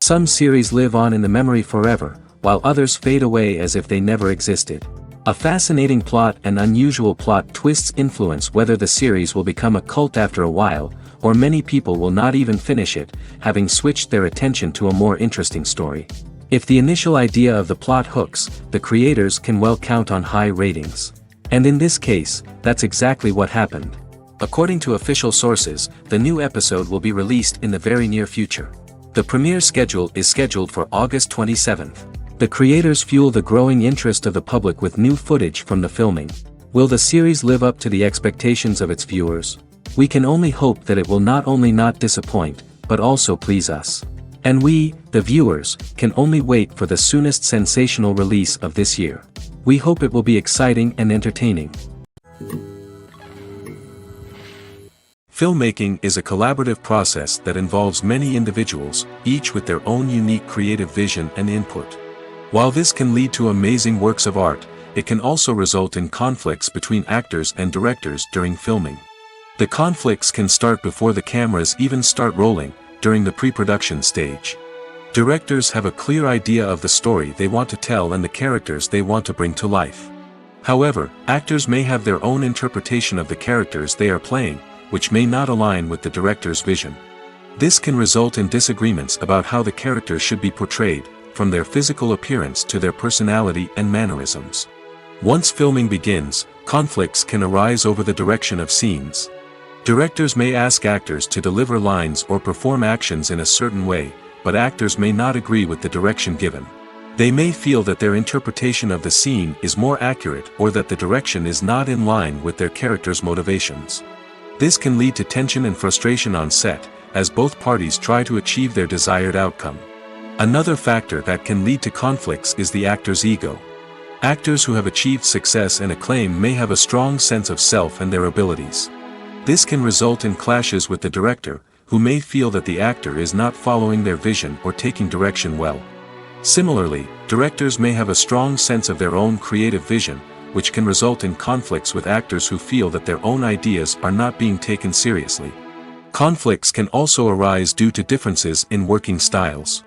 Some series live on in the memory forever, while others fade away as if they never existed. A fascinating plot and unusual plot twists influence whether the series will become a cult after a while, or many people will not even finish it, having switched their attention to a more interesting story. If the initial idea of the plot hooks, the creators can well count on high ratings. And in this case, that's exactly what happened. According to official sources, the new episode will be released in the very near future. The premiere schedule is scheduled for August 27th. The creators fuel the growing interest of the public with new footage from the filming. Will the series live up to the expectations of its viewers? We can only hope that it will not only not disappoint, but also please us. And we, the viewers, can only wait for the soonest sensational release of this year. We hope it will be exciting and entertaining. Filmmaking is a collaborative process that involves many individuals, each with their own unique creative vision and input. While this can lead to amazing works of art, it can also result in conflicts between actors and directors during filming. The conflicts can start before the cameras even start rolling, during the pre-production stage. Directors have a clear idea of the story they want to tell and the characters they want to bring to life. However, actors may have their own interpretation of the characters they are playing, which may not align with the director's vision. This can result in disagreements about how the characters should be portrayed, from their physical appearance to their personality and mannerisms. Once filming begins, conflicts can arise over the direction of scenes. Directors may ask actors to deliver lines or perform actions in a certain way, but actors may not agree with the direction given. They may feel that their interpretation of the scene is more accurate or that the direction is not in line with their character's motivations. This can lead to tension and frustration on set, as both parties try to achieve their desired outcome. Another factor that can lead to conflicts is the actor's ego. Actors who have achieved success and acclaim may have a strong sense of self and their abilities. This can result in clashes with the director, who may feel that the actor is not following their vision or taking direction well. Similarly, directors may have a strong sense of their own creative vision, which can result in conflicts with actors who feel that their own ideas are not being taken seriously. Conflicts can also arise due to differences in working styles.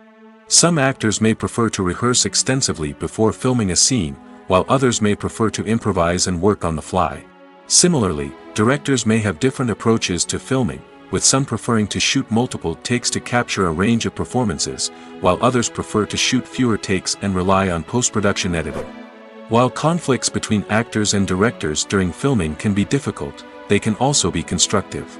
Some actors may prefer to rehearse extensively before filming a scene, while others may prefer to improvise and work on the fly. Similarly, directors may have different approaches to filming, with some preferring to shoot multiple takes to capture a range of performances, while others prefer to shoot fewer takes and rely on post-production editing. While conflicts between actors and directors during filming can be difficult, they can also be constructive.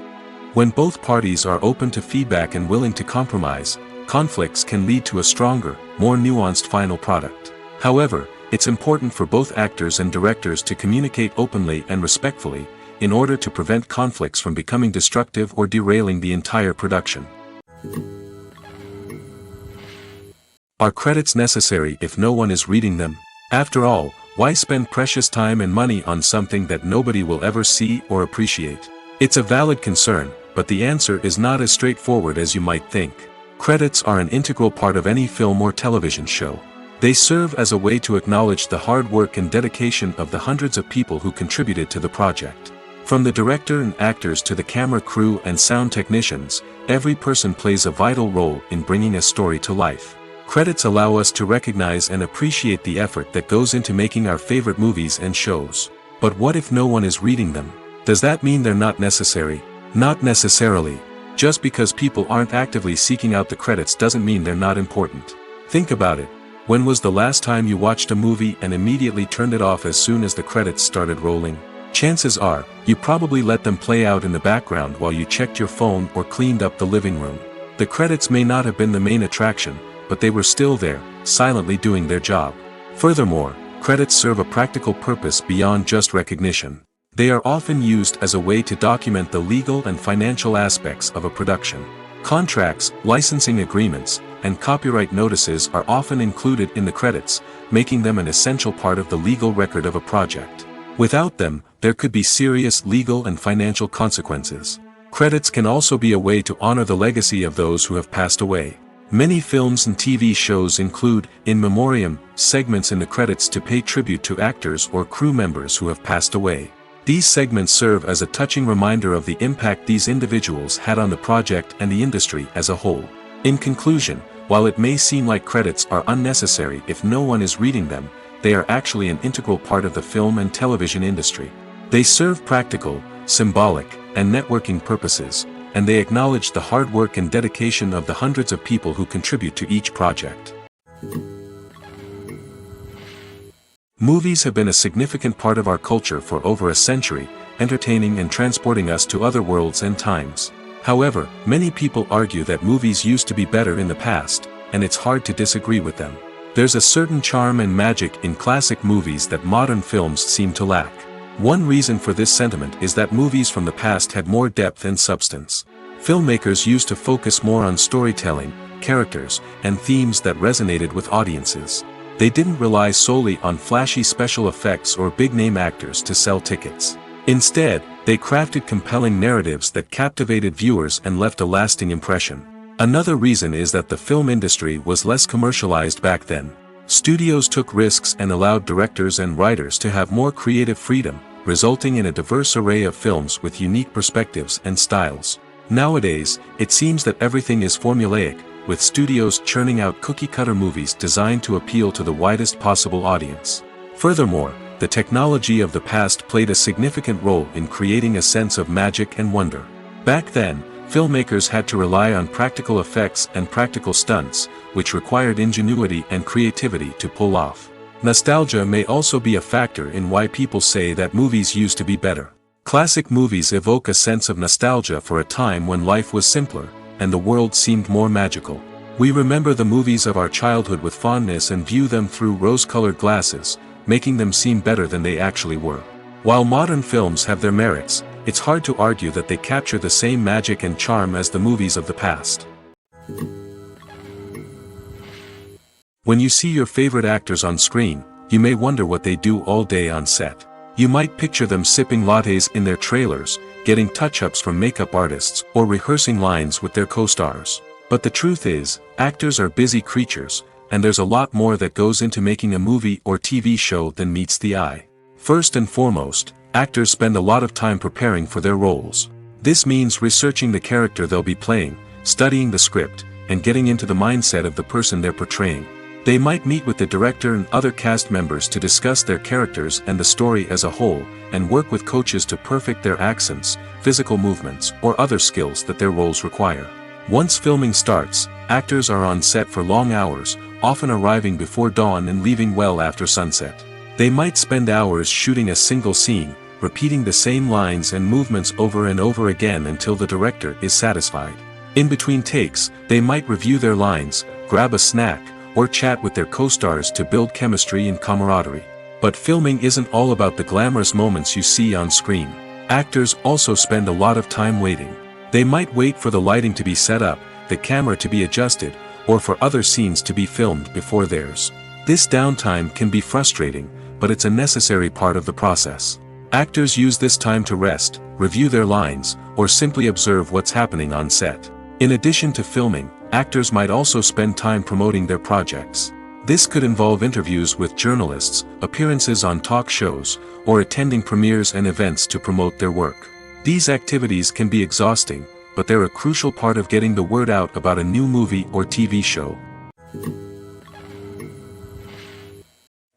When both parties are open to feedback and willing to compromise, conflicts can lead to a stronger, more nuanced final product. However, it's important for both actors and directors to communicate openly and respectfully, in order to prevent conflicts from becoming destructive or derailing the entire production. Are credits necessary if no one is reading them? After all, why spend precious time and money on something that nobody will ever see or appreciate? It's a valid concern, but the answer is not as straightforward as you might think. Credits are an integral part of any film or television show. They serve as a way to acknowledge the hard work and dedication of the hundreds of people who contributed to the project. From the director and actors to the camera crew and sound technicians, every person plays a vital role in bringing a story to life. Credits allow us to recognize and appreciate the effort that goes into making our favorite movies and shows. But what if no one is reading them? Does that mean they're not necessary? Not necessarily. Just because people aren't actively seeking out the credits doesn't mean they're not important. Think about it. When was the last time you watched a movie and immediately turned it off as soon as the credits started rolling? Chances are, you probably let them play out in the background while you checked your phone or cleaned up the living room. The credits may not have been the main attraction, but they were still there, silently doing their job. Furthermore, credits serve a practical purpose beyond just recognition. They are often used as a way to document the legal and financial aspects of a production. Contracts, licensing agreements, and copyright notices are often included in the credits, making them an essential part of the legal record of a project. Without them, there could be serious legal and financial consequences. Credits can also be a way to honor the legacy of those who have passed away. Many films and TV shows include, in memoriam, segments in the credits to pay tribute to actors or crew members who have passed away. These segments serve as a touching reminder of the impact these individuals had on the project and the industry as a whole. In conclusion, while it may seem like credits are unnecessary if no one is reading them, they are actually an integral part of the film and television industry. They serve practical, symbolic, and networking purposes, and they acknowledge the hard work and dedication of the hundreds of people who contribute to each project. Movies have been a significant part of our culture for over a century, entertaining and transporting us to other worlds and times. However, many people argue that movies used to be better in the past, and it's hard to disagree with them. There's a certain charm and magic in classic movies that modern films seem to lack. One reason for this sentiment is that movies from the past had more depth and substance. Filmmakers used to focus more on storytelling, characters, and themes that resonated with audiences. They didn't rely solely on flashy special effects or big-name actors to sell tickets. Instead, they crafted compelling narratives that captivated viewers and left a lasting impression. Another reason is that the film industry was less commercialized back then. Studios took risks and allowed directors and writers to have more creative freedom, resulting in a diverse array of films with unique perspectives and styles. Nowadays, it seems that everything is formulaic, with studios churning out cookie-cutter movies designed to appeal to the widest possible audience. Furthermore, the technology of the past played a significant role in creating a sense of magic and wonder. Back then, filmmakers had to rely on practical effects and practical stunts, which required ingenuity and creativity to pull off. Nostalgia may also be a factor in why people say that movies used to be better. Classic movies evoke a sense of nostalgia for a time when life was simpler, and the world seemed more magical. We remember the movies of our childhood with fondness and view them through rose-colored glasses, making them seem better than they actually were. While modern films have their merits, it's hard to argue that they capture the same magic and charm as the movies of the past. When you see your favorite actors on screen, you may wonder what they do all day on set. You might picture them sipping lattes in their trailers, getting touch-ups from makeup artists, or rehearsing lines with their co-stars. But the truth is, actors are busy creatures, and there's a lot more that goes into making a movie or TV show than meets the eye. First and foremost, actors spend a lot of time preparing for their roles. This means researching the character they'll be playing, studying the script, and getting into the mindset of the person they're portraying. They might meet with the director and other cast members to discuss their characters and the story as a whole, and work with coaches to perfect their accents, physical movements, or other skills that their roles require. Once filming starts, actors are on set for long hours, often arriving before dawn and leaving well after sunset. They might spend hours shooting a single scene, repeating the same lines and movements over and over again until the director is satisfied. In between takes, they might review their lines, grab a snack, or chat with their co-stars to build chemistry and camaraderie. But filming isn't all about the glamorous moments you see on screen. Actors also spend a lot of time waiting. They might wait for the lighting to be set up, the camera to be adjusted, or for other scenes to be filmed before theirs. This downtime can be frustrating, but it's a necessary part of the process. Actors use this time to rest, review their lines, or simply observe what's happening on set. In addition to filming, actors might also spend time promoting their projects. This could involve interviews with journalists, appearances on talk shows, or attending premieres and events to promote their work. These activities can be exhausting, but they're a crucial part of getting the word out about a new movie or TV show.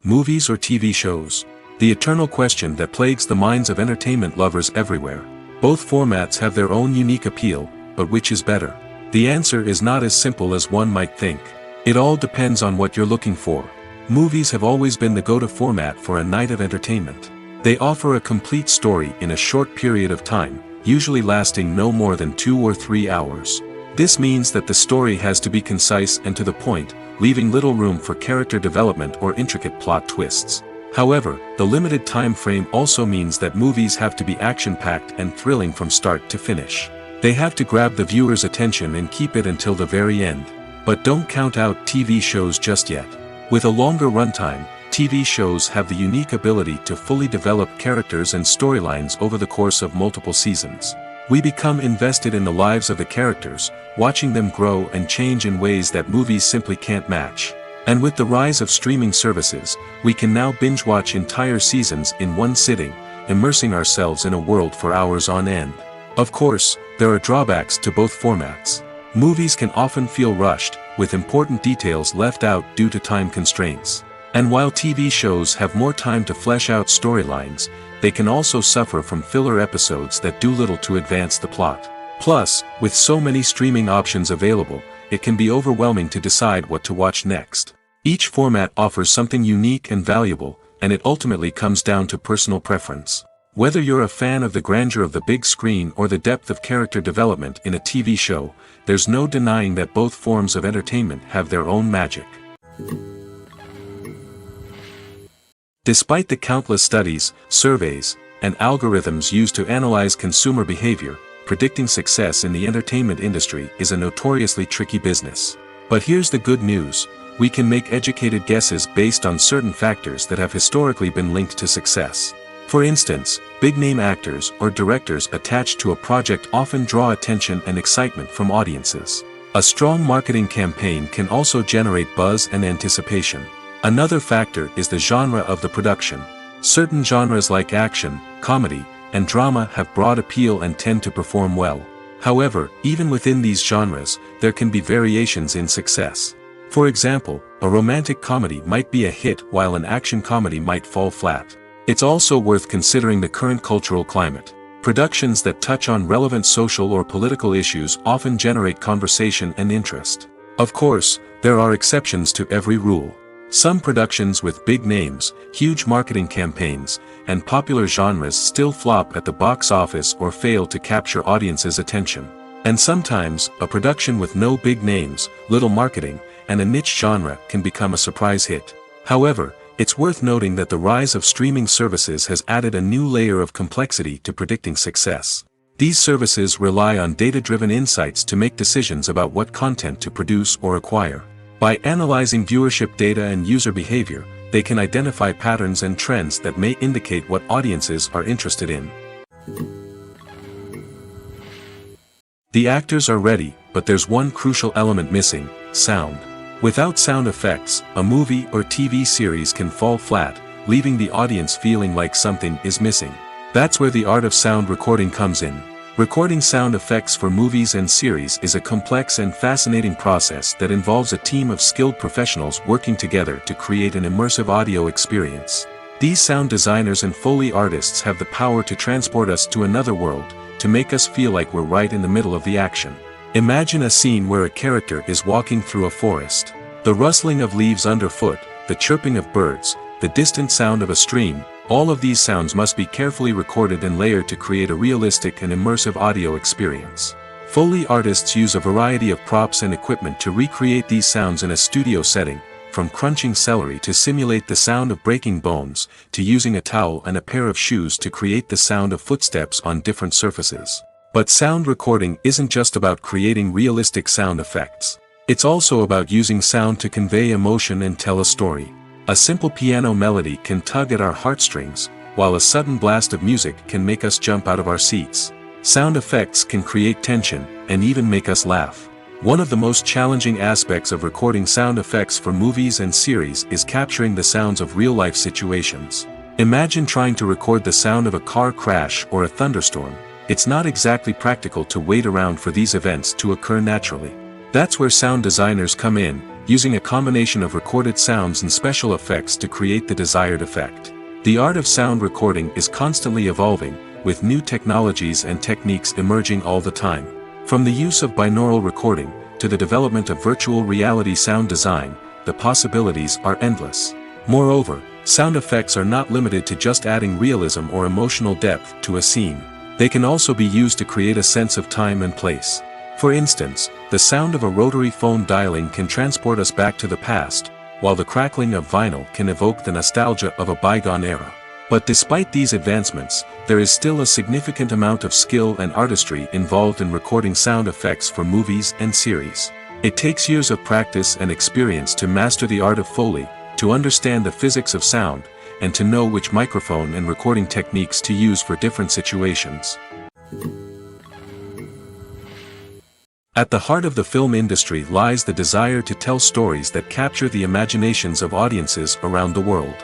Movies or TV shows? The eternal question that plagues the minds of entertainment lovers everywhere. Both formats have their own unique appeal, but which is better? The answer is not as simple as one might think. It all depends on what you're looking for. Movies have always been the go-to format for a night of entertainment. They offer a complete story in a short period of time, usually lasting no more than 2 or 3 hours. This means that the story has to be concise and to the point, leaving little room for character development or intricate plot twists. However, the limited time frame also means that movies have to be action-packed and thrilling from start to finish. They have to grab the viewer's attention and keep it until the very end. But don't count out TV shows just yet. With a longer runtime, TV shows have the unique ability to fully develop characters and storylines over the course of multiple seasons. We become invested in the lives of the characters, watching them grow and change in ways that movies simply can't match. And with the rise of streaming services, we can now binge-watch entire seasons in one sitting, immersing ourselves in a world for hours on end. Of course, there are drawbacks to both formats. Movies can often feel rushed, with important details left out due to time constraints. And while TV shows have more time to flesh out storylines, they can also suffer from filler episodes that do little to advance the plot. Plus, with so many streaming options available, it can be overwhelming to decide what to watch next. Each format offers something unique and valuable, and it ultimately comes down to personal preference. Whether you're a fan of the grandeur of the big screen or the depth of character development in a TV show, there's no denying that both forms of entertainment have their own magic. Despite the countless studies, surveys, and algorithms used to analyze consumer behavior, predicting success in the entertainment industry is a notoriously tricky business. But here's the good news: we can make educated guesses based on certain factors that have historically been linked to success. For instance, big-name actors or directors attached to a project often draw attention and excitement from audiences. A strong marketing campaign can also generate buzz and anticipation. Another factor is the genre of the production. Certain genres like action, comedy, and drama have broad appeal and tend to perform well. However, even within these genres, there can be variations in success. For example, a romantic comedy might be a hit while an action comedy might fall flat. It's also worth considering the current cultural climate. Productions that touch on relevant social or political issues often generate conversation and interest. Of course, there are exceptions to every rule. Some productions with big names, huge marketing campaigns, and popular genres still flop at the box office or fail to capture audiences' attention. And sometimes, a production with no big names, little marketing, and a niche genre can become a surprise hit. However, it's worth noting that the rise of streaming services has added a new layer of complexity to predicting success. These services rely on data-driven insights to make decisions about what content to produce or acquire. By analyzing viewership data and user behavior, they can identify patterns and trends that may indicate what audiences are interested in. The actors are ready, but there's one crucial element missing: sound. Without sound effects, a movie or TV series can fall flat, leaving the audience feeling like something is missing. That's where the art of sound recording comes in. Recording sound effects for movies and series is a complex and fascinating process that involves a team of skilled professionals working together to create an immersive audio experience. These sound designers and Foley artists have the power to transport us to another world, to make us feel like we're right in the middle of the action. Imagine a scene where a character is walking through a forest. The rustling of leaves underfoot, the chirping of birds, the distant sound of a stream, all of these sounds must be carefully recorded and layered to create a realistic and immersive audio experience. Foley artists use a variety of props and equipment to recreate these sounds in a studio setting, from crunching celery to simulate the sound of breaking bones, to using a towel and a pair of shoes to create the sound of footsteps on different surfaces. But sound recording isn't just about creating realistic sound effects. It's also about using sound to convey emotion and tell a story. A simple piano melody can tug at our heartstrings, while a sudden blast of music can make us jump out of our seats. Sound effects can create tension, and even make us laugh. One of the most challenging aspects of recording sound effects for movies and series is capturing the sounds of real-life situations. Imagine trying to record the sound of a car crash or a thunderstorm. It's not exactly practical to wait around for these events to occur naturally. That's where sound designers come in, using a combination of recorded sounds and special effects to create the desired effect. The art of sound recording is constantly evolving, with new technologies and techniques emerging all the time. From the use of binaural recording, to the development of virtual reality sound design, the possibilities are endless. Moreover, sound effects are not limited to just adding realism or emotional depth to a scene. They can also be used to create a sense of time and place. For instance, the sound of a rotary phone dialing can transport us back to the past, while the crackling of vinyl can evoke the nostalgia of a bygone era. But despite these advancements, there is still a significant amount of skill and artistry involved in recording sound effects for movies and series. It takes years of practice and experience to master the art of Foley, to understand the physics of sound, and to know which microphone and recording techniques to use for different situations. At the heart of the film industry lies the desire to tell stories that capture the imaginations of audiences around the world.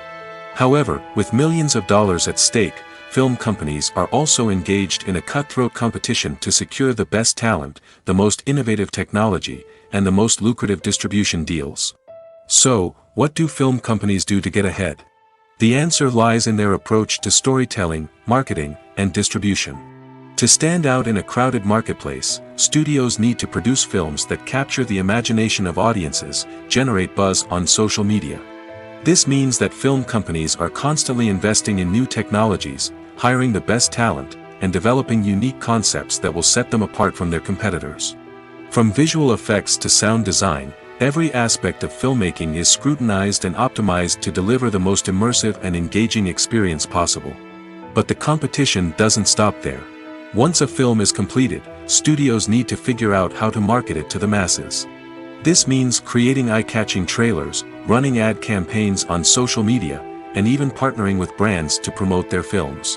However, with millions of dollars at stake, film companies are also engaged in a cutthroat competition to secure the best talent, the most innovative technology, and the most lucrative distribution deals. So, what do film companies do to get ahead? The answer lies in their approach to storytelling, marketing, and distribution. To stand out in a crowded marketplace, studios need to produce films that capture the imagination of audiences, generate buzz on social media. This means that film companies are constantly investing in new technologies, hiring the best talent, and developing unique concepts that will set them apart from their competitors. From visual effects to sound design, every aspect of filmmaking is scrutinized and optimized to deliver the most immersive and engaging experience possible. But the competition doesn't stop there. Once a film is completed, studios need to figure out how to market it to the masses. This means creating eye-catching trailers, running ad campaigns on social media, and even partnering with brands to promote their films.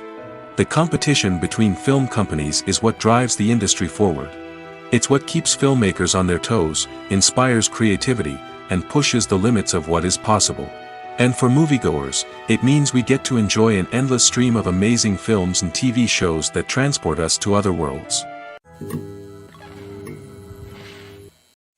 The competition between film companies is what drives the industry forward. It's what keeps filmmakers on their toes, inspires creativity, and pushes the limits of what is possible. And for moviegoers, it means we get to enjoy an endless stream of amazing films and TV shows that transport us to other worlds.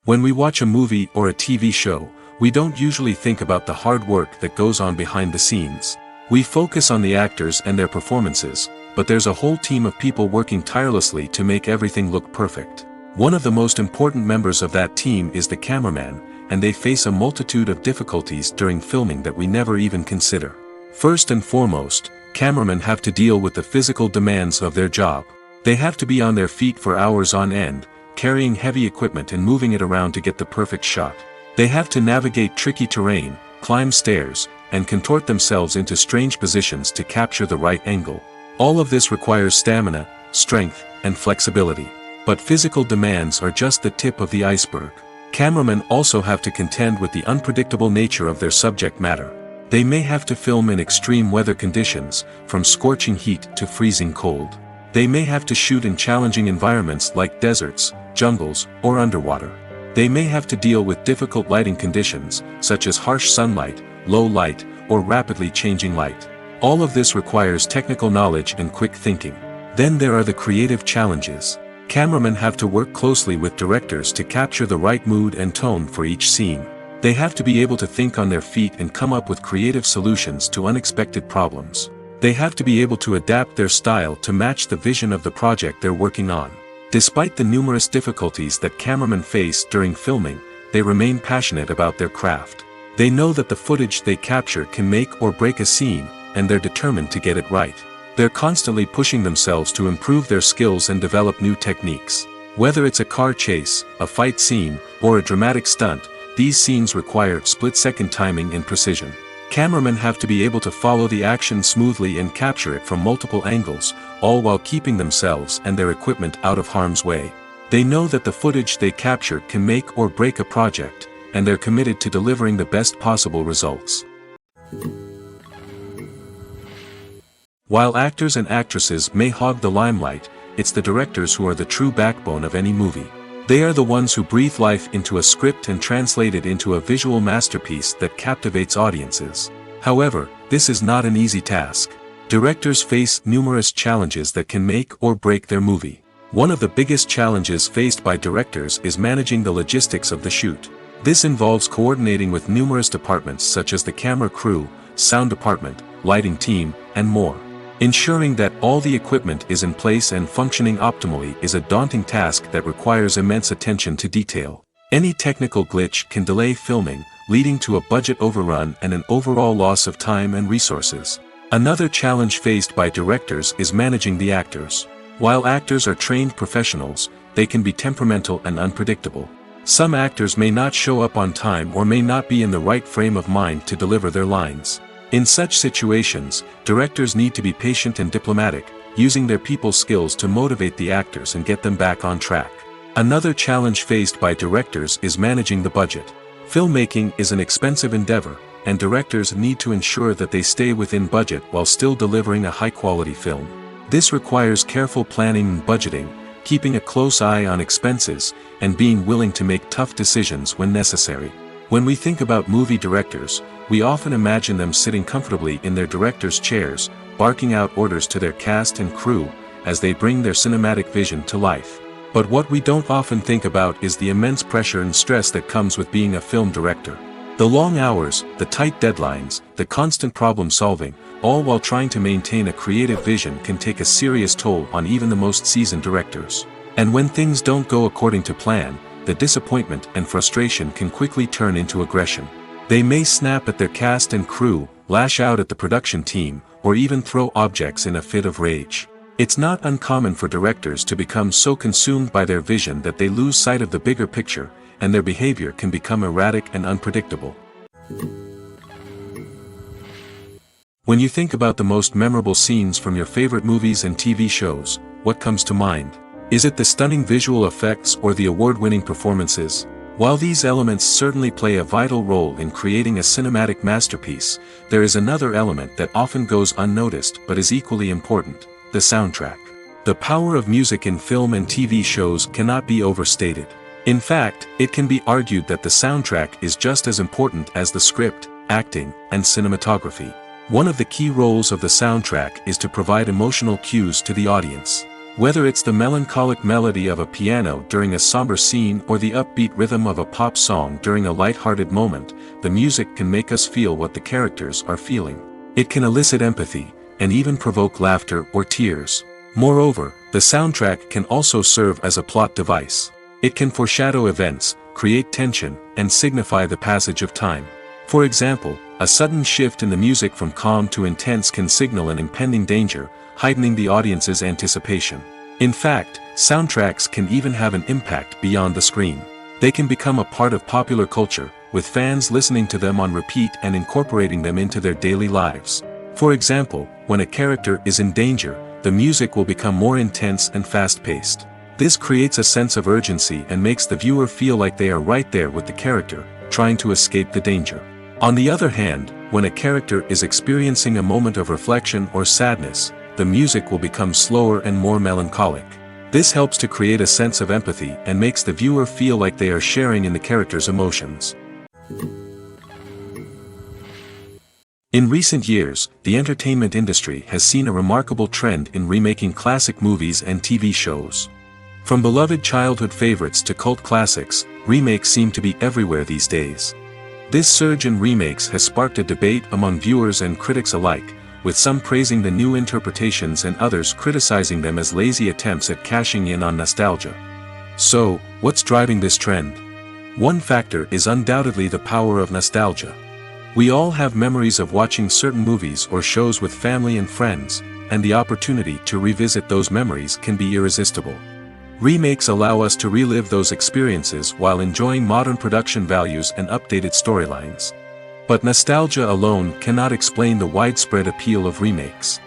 When we watch a movie or a TV show, we don't usually think about the hard work that goes on behind the scenes. We focus on the actors and their performances, but there's a whole team of people working tirelessly to make everything look perfect. One of the most important members of that team is the cameraman, and they face a multitude of difficulties during filming that we never even consider. First and foremost, cameramen have to deal with the physical demands of their job. They have to be on their feet for hours on end, carrying heavy equipment and moving it around to get the perfect shot. They have to navigate tricky terrain, climb stairs, and contort themselves into strange positions to capture the right angle. All of this requires stamina, strength, and flexibility. But physical demands are just the tip of the iceberg. Cameramen also have to contend with the unpredictable nature of their subject matter. They may have to film in extreme weather conditions, from scorching heat to freezing cold. They may have to shoot in challenging environments like deserts, jungles, or underwater. They may have to deal with difficult lighting conditions, such as harsh sunlight, low light, or rapidly changing light. All of this requires technical knowledge and quick thinking. Then there are the creative challenges. Cameramen have to work closely with directors to capture the right mood and tone for each scene. They have to be able to think on their feet and come up with creative solutions to unexpected problems. They have to be able to adapt their style to match the vision of the project they're working on. Despite the numerous difficulties that cameramen face during filming, they remain passionate about their craft. They know that the footage they capture can make or break a scene, and they're determined to get it right. They're constantly pushing themselves to improve their skills and develop new techniques. Whether it's a car chase, a fight scene, or a dramatic stunt, these scenes require split-second timing and precision. Cameramen have to be able to follow the action smoothly and capture it from multiple angles, all while keeping themselves and their equipment out of harm's way. They know that the footage they capture can make or break a project, and they're committed to delivering the best possible results. While actors and actresses may hog the limelight, it's the directors who are the true backbone of any movie. They are the ones who breathe life into a script and translate it into a visual masterpiece that captivates audiences. However, this is not an easy task. Directors face numerous challenges that can make or break their movie. One of the biggest challenges faced by directors is managing the logistics of the shoot. This involves coordinating with numerous departments such as the camera crew, sound department, lighting team, and more. Ensuring that all the equipment is in place and functioning optimally is a daunting task that requires immense attention to detail. Any technical glitch can delay filming, leading to a budget overrun and an overall loss of time and resources. Another challenge faced by directors is managing the actors. While actors are trained professionals, they can be temperamental and unpredictable. Some actors may not show up on time or may not be in the right frame of mind to deliver their lines. In such situations, directors need to be patient and diplomatic, using their people skills to motivate the actors and get them back on track. Another challenge faced by directors is managing the budget. Filmmaking is an expensive endeavor, and directors need to ensure that they stay within budget while still delivering a high-quality film. This requires careful planning and budgeting, keeping a close eye on expenses, and being willing to make tough decisions when necessary. When we think about movie directors, we often imagine them sitting comfortably in their director's chairs, barking out orders to their cast and crew, as they bring their cinematic vision to life. But what we don't often think about is the immense pressure and stress that comes with being a film director. The long hours, the tight deadlines, the constant problem solving, all while trying to maintain a creative vision can take a serious toll on even the most seasoned directors. And when things don't go according to plan, the disappointment and frustration can quickly turn into aggression. They may snap at their cast and crew, lash out at the production team, or even throw objects in a fit of rage. It's not uncommon for directors to become so consumed by their vision that they lose sight of the bigger picture, and their behavior can become erratic and unpredictable. When you think about the most memorable scenes from your favorite movies and TV shows, what comes to mind? Is it the stunning visual effects or the award-winning performances? While these elements certainly play a vital role in creating a cinematic masterpiece, there is another element that often goes unnoticed but is equally important: the soundtrack. The power of music in film and TV shows cannot be overstated. In fact, it can be argued that the soundtrack is just as important as the script, acting, and cinematography. One of the key roles of the soundtrack is to provide emotional cues to the audience. Whether it's the melancholic melody of a piano during a somber scene or the upbeat rhythm of a pop song during a light-hearted moment, the music can make us feel what the characters are feeling. It can elicit empathy, and even provoke laughter or tears. Moreover, the soundtrack can also serve as a plot device. It can foreshadow events, create tension, and signify the passage of time. For example, a sudden shift in the music from calm to intense can signal an impending danger, heightening the audience's anticipation. In fact, soundtracks can even have an impact beyond the screen. They can become a part of popular culture, with fans listening to them on repeat and incorporating them into their daily lives. For example, when a character is in danger, the music will become more intense and fast-paced. This creates a sense of urgency and makes the viewer feel like they are right there with the character, trying to escape the danger. On the other hand, when a character is experiencing a moment of reflection or sadness, the music will become slower and more melancholic. This helps to create a sense of empathy and makes the viewer feel like they are sharing in the character's emotions. In recent years, the entertainment industry has seen a remarkable trend in remaking classic movies and TV shows. From beloved childhood favorites to cult classics, remakes seem to be everywhere these days. This surge in remakes has sparked a debate among viewers and critics alike, with some praising the new interpretations and others criticizing them as lazy attempts at cashing in on nostalgia. So, what's driving this trend? One factor is undoubtedly the power of nostalgia. We all have memories of watching certain movies or shows with family and friends, and the opportunity to revisit those memories can be irresistible. Remakes allow us to relive those experiences while enjoying modern production values and updated storylines. But nostalgia alone cannot explain the widespread appeal of remakes.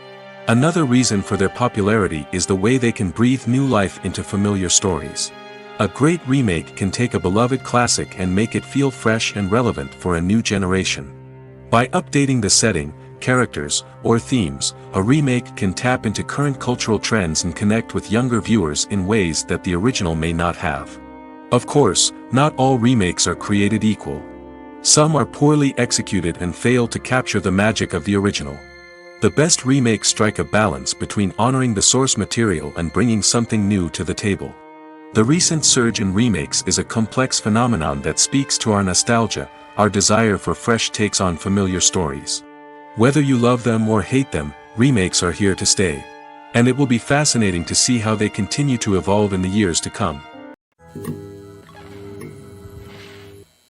Another reason for their popularity is the way they can breathe new life into familiar stories. A great remake can take a beloved classic and make it feel fresh and relevant for a new generation. By updating the setting, characters, or themes, a remake can tap into current cultural trends and connect with younger viewers in ways that the original may not have. Of course, not all remakes are created equal. Some are poorly executed and fail to capture the magic of the original. The best remakes strike a balance between honoring the source material and bringing something new to the table. The recent surge in remakes is a complex phenomenon that speaks to our nostalgia, our desire for fresh takes on familiar stories. Whether you love them or hate them, remakes are here to stay. And it will be fascinating to see how they continue to evolve in the years to come.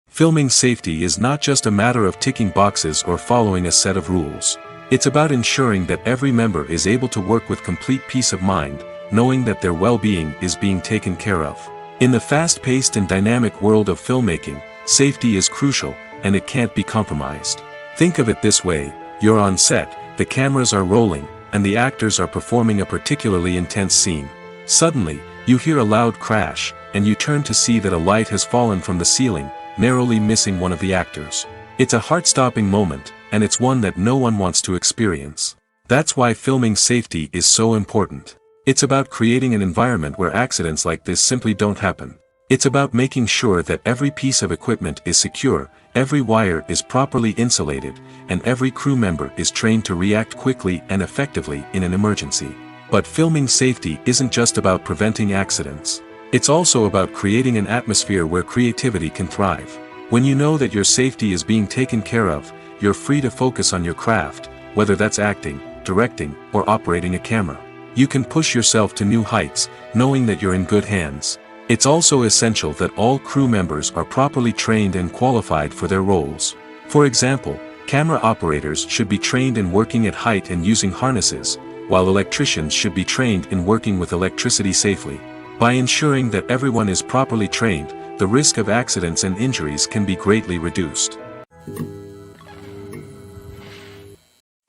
Filming safety is not just a matter of ticking boxes or following a set of rules. It's about ensuring that every member is able to work with complete peace of mind, knowing that their well-being is being taken care of. In the fast-paced and dynamic world of filmmaking, safety is crucial, and it can't be compromised. Think of it this way: you're on set, the cameras are rolling, and the actors are performing a particularly intense scene. Suddenly, you hear a loud crash, and you turn to see that a light has fallen from the ceiling, narrowly missing one of the actors. It's a heart-stopping moment, and it's one that no one wants to experience. That's why filming safety is so important. It's about creating an environment where accidents like this simply don't happen. It's about making sure that every piece of equipment is secure, every wire is properly insulated, and every crew member is trained to react quickly and effectively in an emergency. But filming safety isn't just about preventing accidents. It's also about creating an atmosphere where creativity can thrive. When you know that your safety is being taken care of, you're free to focus on your craft, whether that's acting, directing, or operating a camera. You can push yourself to new heights, knowing that you're in good hands. It's also essential that all crew members are properly trained and qualified for their roles. For example, camera operators should be trained in working at height and using harnesses, while electricians should be trained in working with electricity safely. By ensuring that everyone is properly trained, the risk of accidents and injuries can be greatly reduced.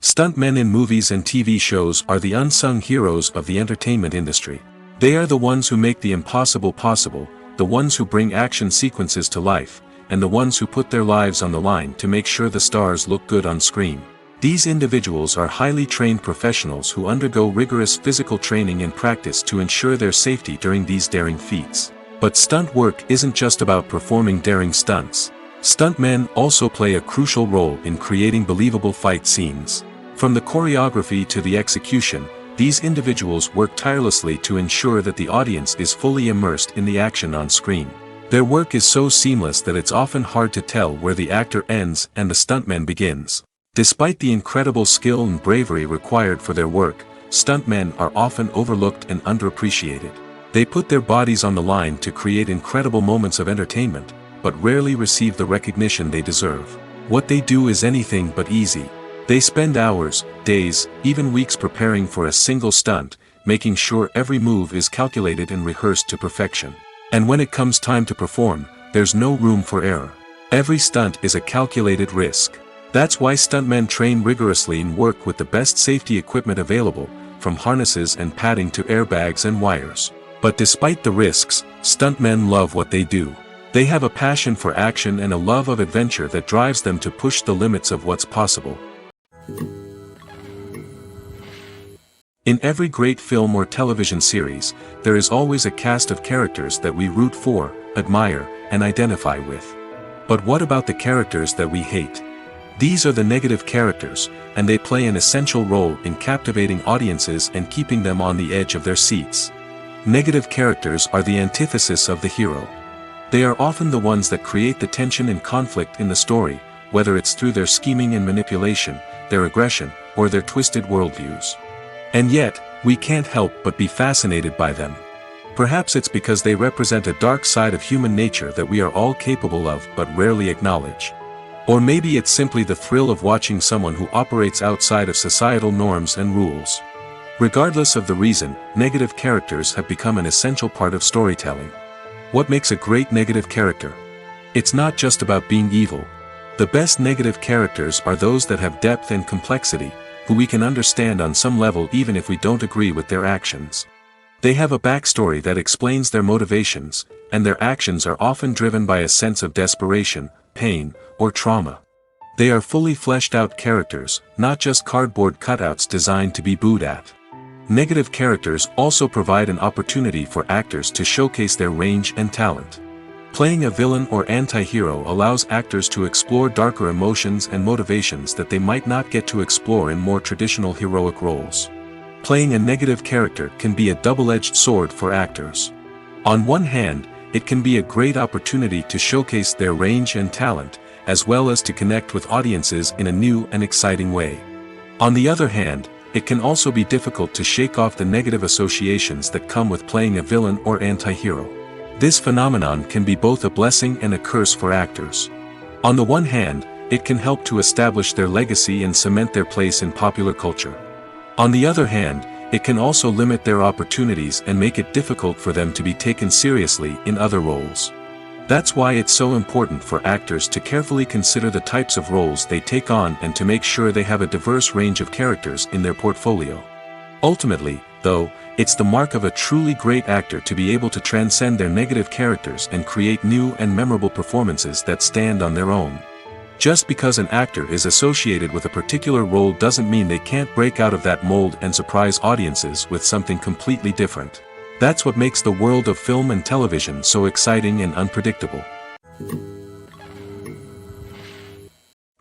Stuntmen in movies and TV shows are the unsung heroes of the entertainment industry. They are the ones who make the impossible possible, the ones who bring action sequences to life, and the ones who put their lives on the line to make sure the stars look good on screen. These individuals are highly trained professionals who undergo rigorous physical training and practice to ensure their safety during these daring feats. But stunt work isn't just about performing daring stunts. Stuntmen also play a crucial role in creating believable fight scenes. From the choreography to the execution, these individuals work tirelessly to ensure that the audience is fully immersed in the action on screen. Their work is so seamless that it's often hard to tell where the actor ends and the stuntman begins. Despite the incredible skill and bravery required for their work, stuntmen are often overlooked and underappreciated. They put their bodies on the line to create incredible moments of entertainment, but rarely receive the recognition they deserve. What they do is anything but easy. They spend hours, days, even weeks preparing for a single stunt, making sure every move is calculated and rehearsed to perfection. And when it comes time to perform, there's no room for error. Every stunt is a calculated risk. That's why stuntmen train rigorously and work with the best safety equipment available, from harnesses and padding to airbags and wires. But despite the risks, stuntmen love what they do. They have a passion for action and a love of adventure that drives them to push the limits of what's possible. In every great film or television series, there is always a cast of characters that we root for, admire, and identify with. But what about the characters that we hate? These are the negative characters, and they play an essential role in captivating audiences and keeping them on the edge of their seats. Negative characters are the antithesis of the hero. They are often the ones that create the tension and conflict in the story, whether it's through their scheming and manipulation, their aggression, or their twisted worldviews. And yet, we can't help but be fascinated by them. Perhaps it's because they represent a dark side of human nature that we are all capable of but rarely acknowledge. Or maybe it's simply the thrill of watching someone who operates outside of societal norms and rules. Regardless of the reason, negative characters have become an essential part of storytelling. What makes a great negative character? It's not just about being evil. The best negative characters are those that have depth and complexity, who we can understand on some level even if we don't agree with their actions. They have a backstory that explains their motivations, and their actions are often driven by a sense of desperation, pain, or trauma. They are fully fleshed out characters, not just cardboard cutouts designed to be booed at. Negative characters also provide an opportunity for actors to showcase their range and talent. Playing a villain or anti-hero allows actors to explore darker emotions and motivations that they might not get to explore in more traditional heroic roles. Playing a negative character can be a double-edged sword for actors. On one hand, it can be a great opportunity to showcase their range and talent, as well as to connect with audiences in a new and exciting way. On the other hand, it can also be difficult to shake off the negative associations that come with playing a villain or anti-hero. This phenomenon can be both a blessing and a curse for actors. On the one hand, it can help to establish their legacy and cement their place in popular culture. On the other hand, it can also limit their opportunities and make it difficult for them to be taken seriously in other roles. That's why it's so important for actors to carefully consider the types of roles they take on and to make sure they have a diverse range of characters in their portfolio. Ultimately, though, it's the mark of a truly great actor to be able to transcend their negative characters and create new and memorable performances that stand on their own. Just because an actor is associated with a particular role doesn't mean they can't break out of that mold and surprise audiences with something completely different. That's what makes the world of film and television so exciting and unpredictable.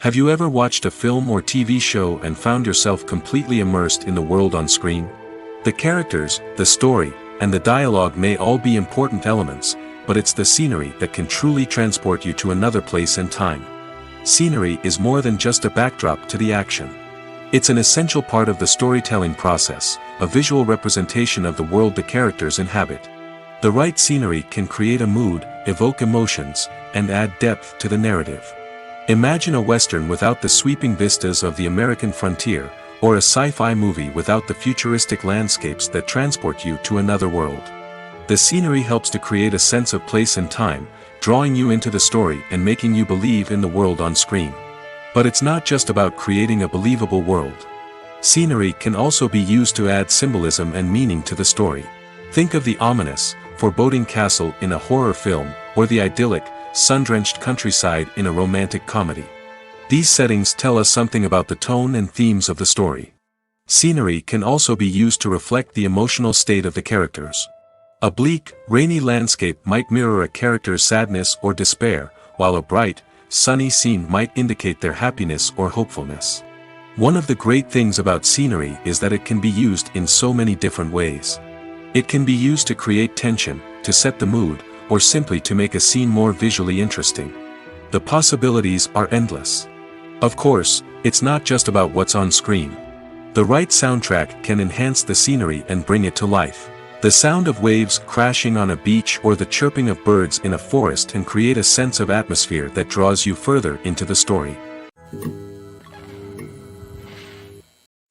Have you ever watched a film or TV show and found yourself completely immersed in the world on screen? The characters, the story, and the dialogue may all be important elements, but it's the scenery that can truly transport you to another place and time. Scenery is more than just a backdrop to the action. It's an essential part of the storytelling process, a visual representation of the world the characters inhabit. The right scenery can create a mood, evoke emotions, and add depth to the narrative. Imagine a Western without the sweeping vistas of the American frontier, or a sci-fi movie without the futuristic landscapes that transport you to another world. The scenery helps to create a sense of place and time, drawing you into the story and making you believe in the world on screen. But it's not just about creating a believable world. Scenery can also be used to add symbolism and meaning to the story. Think of the ominous, foreboding castle in a horror film, or the idyllic, sun-drenched countryside in a romantic comedy. These settings tell us something about the tone and themes of the story. Scenery can also be used to reflect the emotional state of the characters. A bleak, rainy landscape might mirror a character's sadness or despair, while a bright, sunny scene might indicate their happiness or hopefulness. One of the great things about scenery is that it can be used in so many different ways. It can be used to create tension, to set the mood, or simply to make a scene more visually interesting. The possibilities are endless. Of course, it's not just about what's on screen. The right soundtrack can enhance the scenery and bring it to life. The sound of waves crashing on a beach or the chirping of birds in a forest can create a sense of atmosphere that draws you further into the story.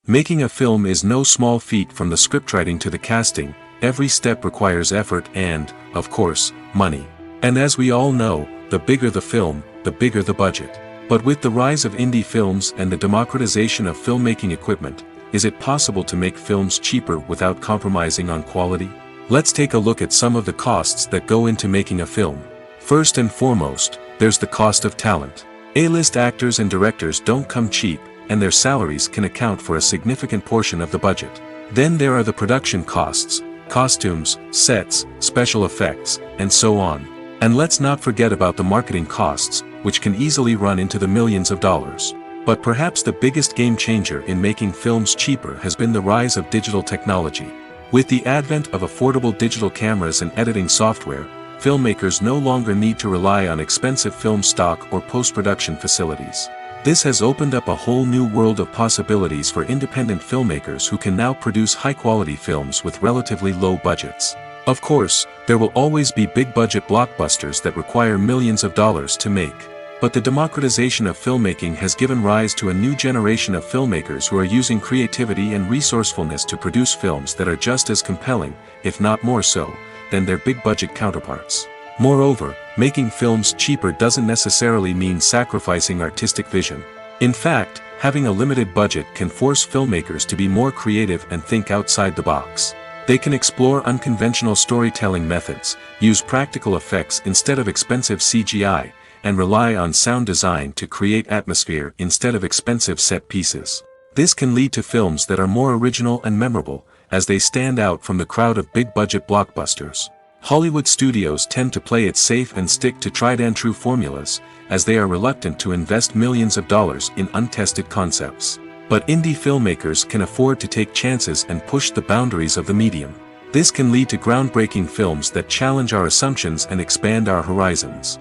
Making a film is no small feat. From the scriptwriting to the casting, every step requires effort and, of course, money. And as we all know, the bigger the film, the bigger the budget. But with the rise of indie films and the democratization of filmmaking equipment, is it possible to make films cheaper without compromising on quality? Let's take a look at some of the costs that go into making a film. First and foremost, there's the cost of talent. A-list actors and directors don't come cheap, and their salaries can account for a significant portion of the budget. Then there are the production costs, costumes, sets, special effects, and so on. And let's not forget about the marketing costs, which can easily run into the millions of dollars. But perhaps the biggest game changer in making films cheaper has been the rise of digital technology. With the advent of affordable digital cameras and editing software, filmmakers no longer need to rely on expensive film stock or post-production facilities. This has opened up a whole new world of possibilities for independent filmmakers who can now produce high-quality films with relatively low budgets. Of course, there will always be big-budget blockbusters that require millions of dollars to make. But the democratization of filmmaking has given rise to a new generation of filmmakers who are using creativity and resourcefulness to produce films that are just as compelling, if not more so, than their big-budget counterparts. Moreover, making films cheaper doesn't necessarily mean sacrificing artistic vision. In fact, having a limited budget can force filmmakers to be more creative and think outside the box. They can explore unconventional storytelling methods, use practical effects instead of expensive CGI, and rely on sound design to create atmosphere instead of expensive set pieces. This can lead to films that are more original and memorable, as they stand out from the crowd of big-budget blockbusters. Hollywood studios tend to play it safe and stick to tried-and-true formulas, as they are reluctant to invest millions of dollars in untested concepts. But indie filmmakers can afford to take chances and push the boundaries of the medium. This can lead to groundbreaking films that challenge our assumptions and expand our horizons.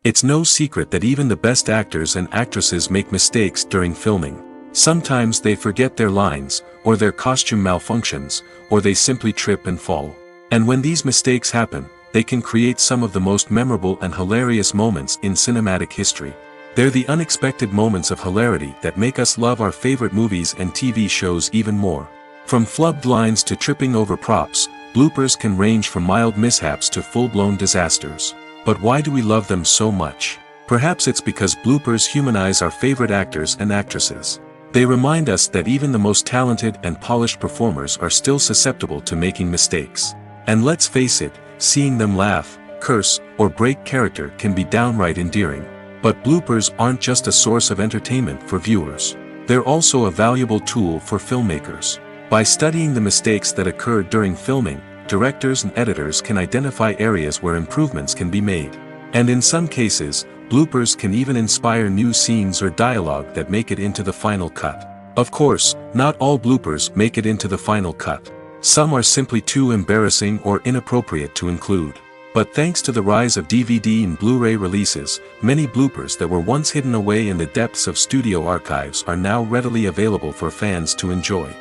It's no secret that even the best actors and actresses make mistakes during filming. Sometimes they forget their lines, or their costume malfunctions, or they simply trip and fall. And when these mistakes happen, they can create some of the most memorable and hilarious moments in cinematic history. They're the unexpected moments of hilarity that make us love our favorite movies and TV shows even more. From flubbed lines to tripping over props, bloopers can range from mild mishaps to full-blown disasters. But why do we love them so much? Perhaps it's because bloopers humanize our favorite actors and actresses. They remind us that even the most talented and polished performers are still susceptible to making mistakes. And let's face it, seeing them laugh, curse, or break character can be downright endearing. But bloopers aren't just a source of entertainment for viewers. They're also a valuable tool for filmmakers. By studying the mistakes that occurred during filming, directors and editors can identify areas where improvements can be made. And in some cases, bloopers can even inspire new scenes or dialogue that make it into the final cut. Of course, not all bloopers make it into the final cut. Some are simply too embarrassing or inappropriate to include. But thanks to the rise of DVD and Blu-ray releases, many bloopers that were once hidden away in the depths of studio archives are now readily available for fans to enjoy.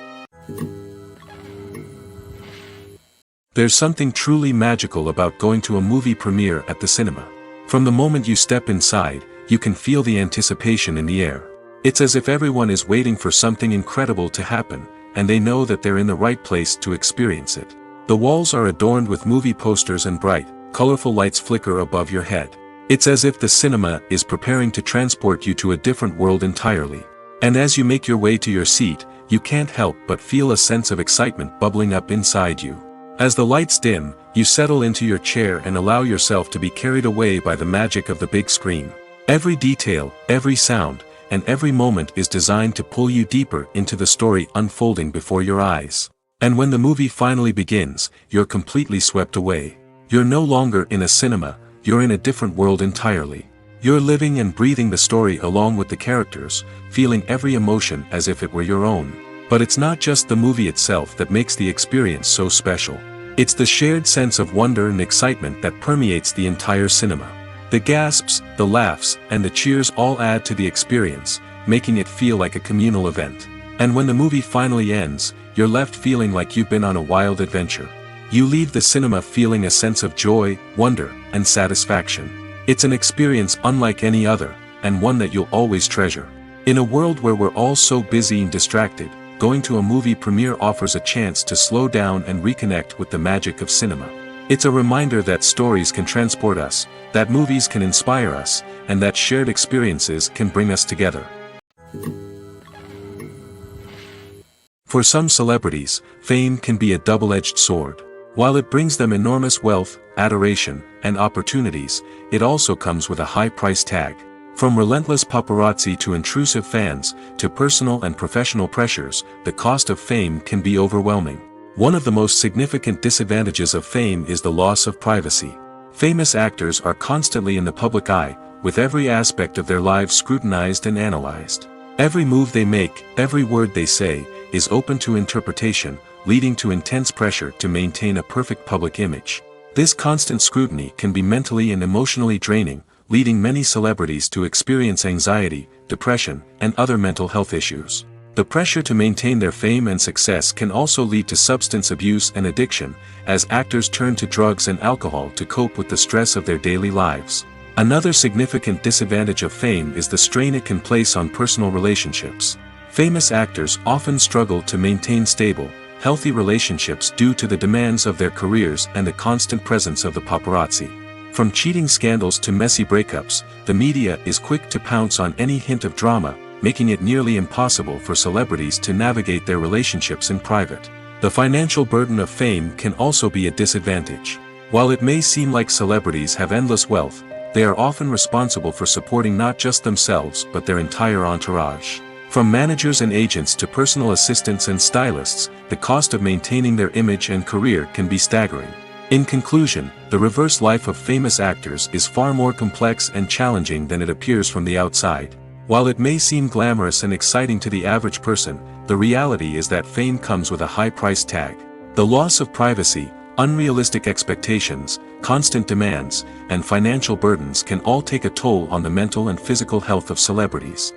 There's something truly magical about going to a movie premiere at the cinema. From the moment you step inside, you can feel the anticipation in the air. It's as if everyone is waiting for something incredible to happen, and they know that they're in the right place to experience it. The walls are adorned with movie posters and bright, colorful lights flicker above your head. It's as if the cinema is preparing to transport you to a different world entirely. And as you make your way to your seat, you can't help but feel a sense of excitement bubbling up inside you. As the lights dim, you settle into your chair and allow yourself to be carried away by the magic of the big screen. Every detail, every sound, and every moment is designed to pull you deeper into the story unfolding before your eyes. And when the movie finally begins, you're completely swept away. You're no longer in a cinema, you're in a different world entirely. You're living and breathing the story along with the characters, feeling every emotion as if it were your own. But it's not just the movie itself that makes the experience so special. It's the shared sense of wonder and excitement that permeates the entire cinema. The gasps, the laughs, and the cheers all add to the experience, making it feel like a communal event. And when the movie finally ends, you're left feeling like you've been on a wild adventure. You leave the cinema feeling a sense of joy, wonder, and satisfaction. It's an experience unlike any other, and one that you'll always treasure. In a world where we're all so busy and distracted, going to a movie premiere offers a chance to slow down and reconnect with the magic of cinema. It's a reminder that stories can transport us, that movies can inspire us, and that shared experiences can bring us together. For some celebrities, fame can be a double-edged sword. While it brings them enormous wealth, adoration, and opportunities, it also comes with a high price tag. From relentless paparazzi to intrusive fans, to personal and professional pressures, the cost of fame can be overwhelming. One of the most significant disadvantages of fame is the loss of privacy. Famous actors are constantly in the public eye, with every aspect of their lives scrutinized and analyzed. Every move they make, every word they say, is open to interpretation, leading to intense pressure to maintain a perfect public image. This constant scrutiny can be mentally and emotionally draining, leading many celebrities to experience anxiety, depression, and other mental health issues. The pressure to maintain their fame and success can also lead to substance abuse and addiction, as actors turn to drugs and alcohol to cope with the stress of their daily lives. Another significant disadvantage of fame is the strain it can place on personal relationships. Famous actors often struggle to maintain stable, healthy relationships due to the demands of their careers and the constant presence of the paparazzi. From cheating scandals to messy breakups, the media is quick to pounce on any hint of drama, making it nearly impossible for celebrities to navigate their relationships in private. The financial burden of fame can also be a disadvantage. While it may seem like celebrities have endless wealth, they are often responsible for supporting not just themselves but their entire entourage. From managers and agents to personal assistants and stylists, the cost of maintaining their image and career can be staggering. In conclusion, the reverse life of famous actors is far more complex and challenging than it appears from the outside. While it may seem glamorous and exciting to the average person, the reality is that fame comes with a high price tag. The loss of privacy, unrealistic expectations, constant demands, and financial burdens can all take a toll on the mental and physical health of celebrities.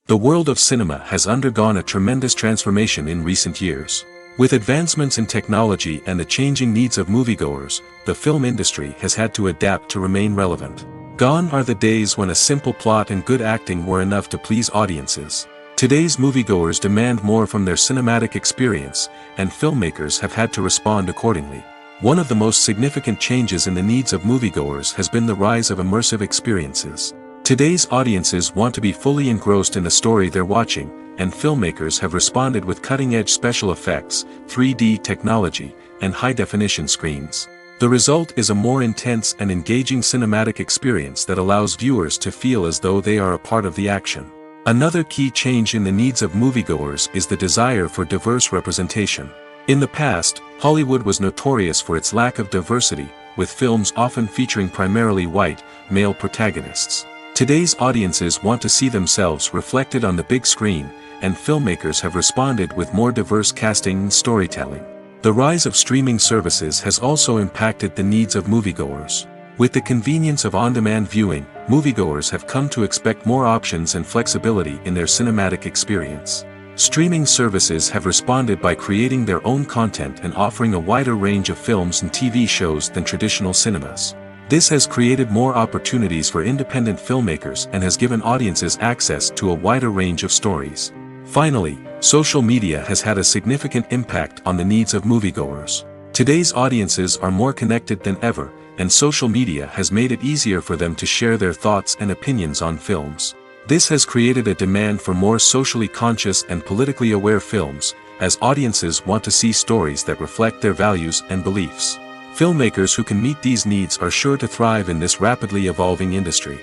The world of cinema has undergone a tremendous transformation in recent years. With advancements in technology and the changing needs of moviegoers, the film industry has had to adapt to remain relevant. Gone are the days when a simple plot and good acting were enough to please audiences. Today's moviegoers demand more from their cinematic experience, and filmmakers have had to respond accordingly. One of the most significant changes in the needs of moviegoers has been the rise of immersive experiences. Today's audiences want to be fully engrossed in the story they're watching, and filmmakers have responded with cutting-edge special effects, 3D technology, and high-definition screens. The result is a more intense and engaging cinematic experience that allows viewers to feel as though they are a part of the action. Another key change in the needs of moviegoers is the desire for diverse representation. In the past, Hollywood was notorious for its lack of diversity, with films often featuring primarily white, male protagonists. Today's audiences want to see themselves reflected on the big screen, and filmmakers have responded with more diverse casting and storytelling. The rise of streaming services has also impacted the needs of moviegoers. With the convenience of on-demand viewing, moviegoers have come to expect more options and flexibility in their cinematic experience. Streaming services have responded by creating their own content and offering a wider range of films and TV shows than traditional cinemas. This has created more opportunities for independent filmmakers and has given audiences access to a wider range of stories. Finally, social media has had a significant impact on the needs of moviegoers. Today's audiences are more connected than ever, and social media has made it easier for them to share their thoughts and opinions on films. This has created a demand for more socially conscious and politically aware films, as audiences want to see stories that reflect their values and beliefs. Filmmakers who can meet these needs are sure to thrive in this rapidly evolving industry.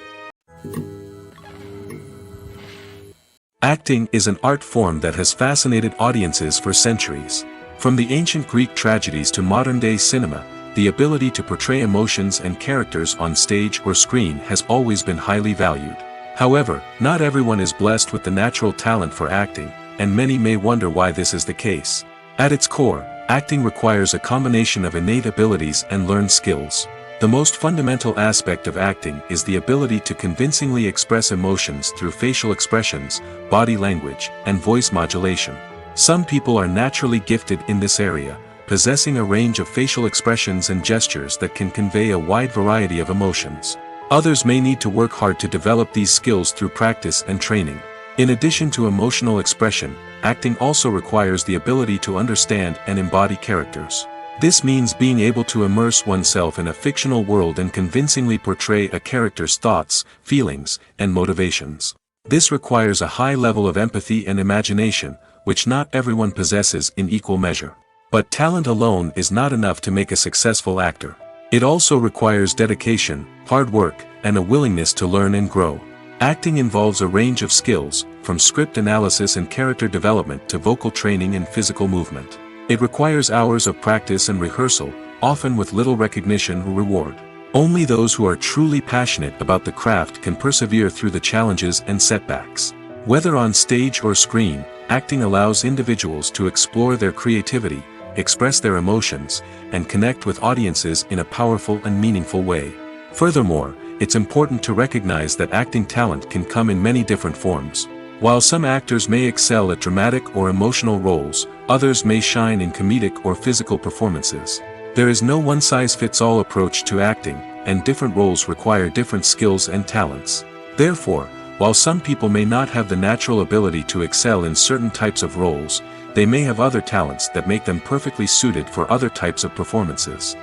Acting is an art form that has fascinated audiences for centuries. From the ancient Greek tragedies to modern-day cinema, the ability to portray emotions and characters on stage or screen has always been highly valued. However, not everyone is blessed with the natural talent for acting, and many may wonder why this is the case. At its core, acting requires a combination of innate abilities and learned skills. The most fundamental aspect of acting is the ability to convincingly express emotions through facial expressions, body language, and voice modulation. Some people are naturally gifted in this area, possessing a range of facial expressions and gestures that can convey a wide variety of emotions. Others may need to work hard to develop these skills through practice and training. In addition to emotional expression, acting also requires the ability to understand and embody characters. This means being able to immerse oneself in a fictional world and convincingly portray a character's thoughts, feelings, and motivations. This requires a high level of empathy and imagination, which not everyone possesses in equal measure. But talent alone is not enough to make a successful actor. It also requires dedication, hard work, and a willingness to learn and grow. Acting involves a range of skills, from script analysis and character development to vocal training and physical movement. It requires hours of practice and rehearsal, often with little recognition or reward. Only those who are truly passionate about the craft can persevere through the challenges and setbacks. Whether on stage or screen, acting allows individuals to explore their creativity, express their emotions, and connect with audiences in a powerful and meaningful way. Furthermore, it's important to recognize that acting talent can come in many different forms. While some actors may excel at dramatic or emotional roles, others may shine in comedic or physical performances. There is no one-size-fits-all approach to acting, and different roles require different skills and talents. Therefore, while some people may not have the natural ability to excel in certain types of roles, they may have other talents that make them perfectly suited for other types of performances.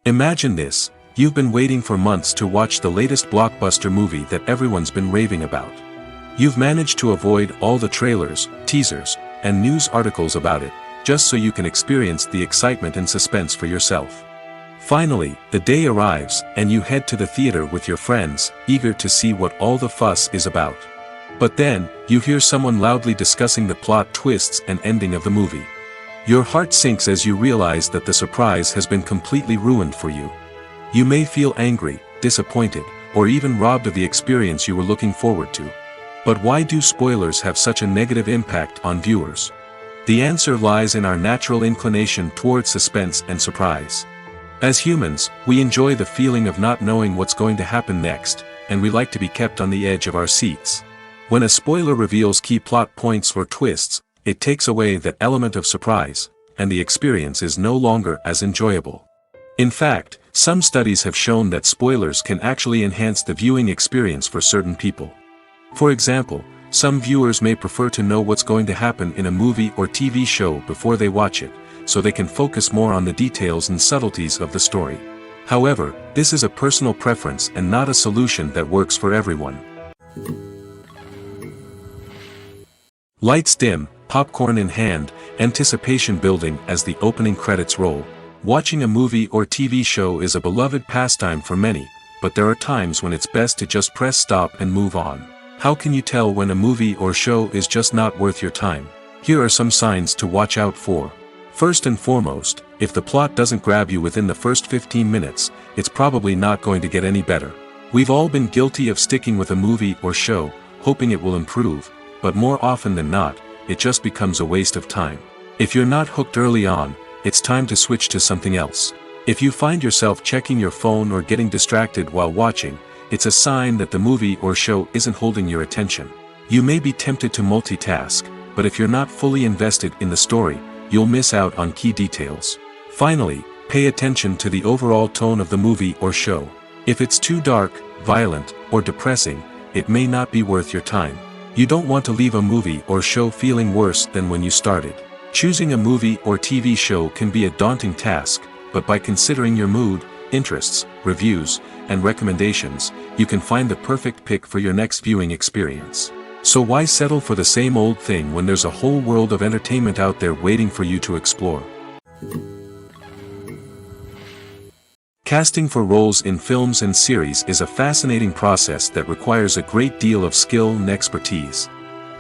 Imagine this: you've been waiting for months to watch the latest blockbuster movie that everyone's been raving about. You've managed to avoid all the trailers, teasers, and news articles about it, just so you can experience the excitement and suspense for yourself. Finally, the day arrives, and you head to the theater with your friends, eager to see what all the fuss is about. But then, you hear someone loudly discussing the plot twists and ending of the movie. Your heart sinks as you realize that the surprise has been completely ruined for you. You may feel angry, disappointed, or even robbed of the experience you were looking forward to. But why do spoilers have such a negative impact on viewers? The answer lies in our natural inclination toward suspense and surprise. As humans, we enjoy the feeling of not knowing what's going to happen next, and we like to be kept on the edge of our seats. When a spoiler reveals key plot points or twists, it takes away that element of surprise, and the experience is no longer as enjoyable. In fact, some studies have shown that spoilers can actually enhance the viewing experience for certain people. For example, some viewers may prefer to know what's going to happen in a movie or TV show before they watch it, so they can focus more on the details and subtleties of the story. However, this is a personal preference and not a solution that works for everyone. Lights dim, popcorn in hand, anticipation building as the opening credits roll. Watching a movie or TV show is a beloved pastime for many, but there are times when it's best to just press stop and move on. How can you tell when a movie or show is just not worth your time? Here are some signs to watch out for. First and foremost, if the plot doesn't grab you within the first 15 minutes, it's probably not going to get any better. We've all been guilty of sticking with a movie or show, hoping it will improve, but more often than not, it just becomes a waste of time. If you're not hooked early on, it's time to switch to something else. If you find yourself checking your phone or getting distracted while watching, it's a sign that the movie or show isn't holding your attention. You may be tempted to multitask, but if you're not fully invested in the story, you'll miss out on key details. Finally, pay attention to the overall tone of the movie or show. If it's too dark, violent, or depressing, it may not be worth your time. You don't want to leave a movie or show feeling worse than when you started. Choosing a movie or TV show can be a daunting task, but by considering your mood, interests, reviews, and recommendations, you can find the perfect pick for your next viewing experience. So why settle for the same old thing when there's a whole world of entertainment out there waiting for you to explore? Casting for roles in films and series is a fascinating process that requires a great deal of skill and expertise.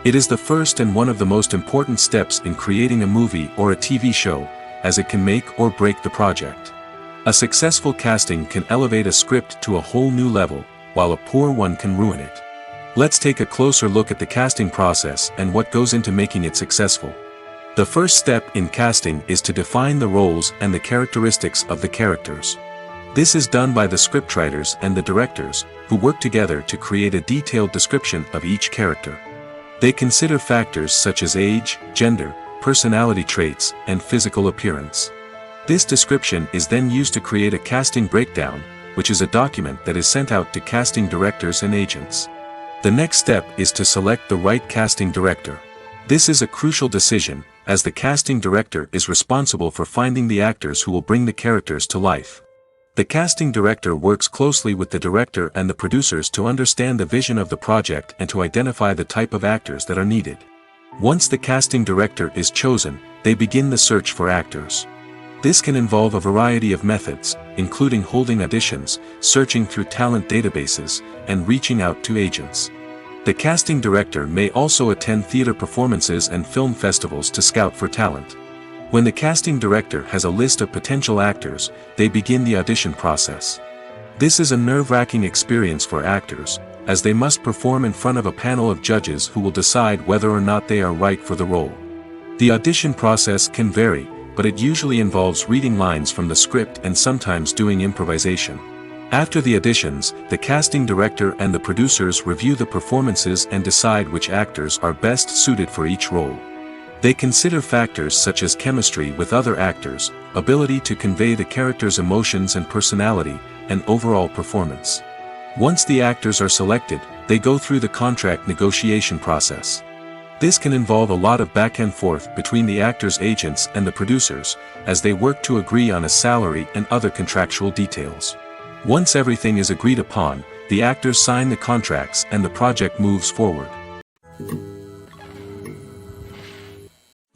It is the first and one of the most important steps in creating a movie or a TV show, as it can make or break the project. A successful casting can elevate a script to a whole new level, while a poor one can ruin it. Let's take a closer look at the casting process and what goes into making it successful. The first step in casting is to define the roles and the characteristics of the characters. This is done by the scriptwriters and the directors, who work together to create a detailed description of each character. They consider factors such as age, gender, personality traits, and physical appearance. This description is then used to create a casting breakdown, which is a document that is sent out to casting directors and agents. The next step is to select the right casting director. This is a crucial decision, as the casting director is responsible for finding the actors who will bring the characters to life. The casting director works closely with the director and the producers to understand the vision of the project and to identify the type of actors that are needed. Once the casting director is chosen, they begin the search for actors. This can involve a variety of methods, including holding auditions, searching through talent databases, and reaching out to agents. The casting director may also attend theater performances and film festivals to scout for talent. When the casting director has a list of potential actors, they begin the audition process. This is a nerve-wracking experience for actors, as they must perform in front of a panel of judges who will decide whether or not they are right for the role. The audition process can vary, but it usually involves reading lines from the script and sometimes doing improvisation. After the auditions, the casting director and the producers review the performances and decide which actors are best suited for each role. They consider factors such as chemistry with other actors, ability to convey the character's emotions and personality, and overall performance. Once the actors are selected, they go through the contract negotiation process. This can involve a lot of back and forth between the actors' agents and the producers, as they work to agree on a salary and other contractual details. Once everything is agreed upon, the actors sign the contracts and the project moves forward.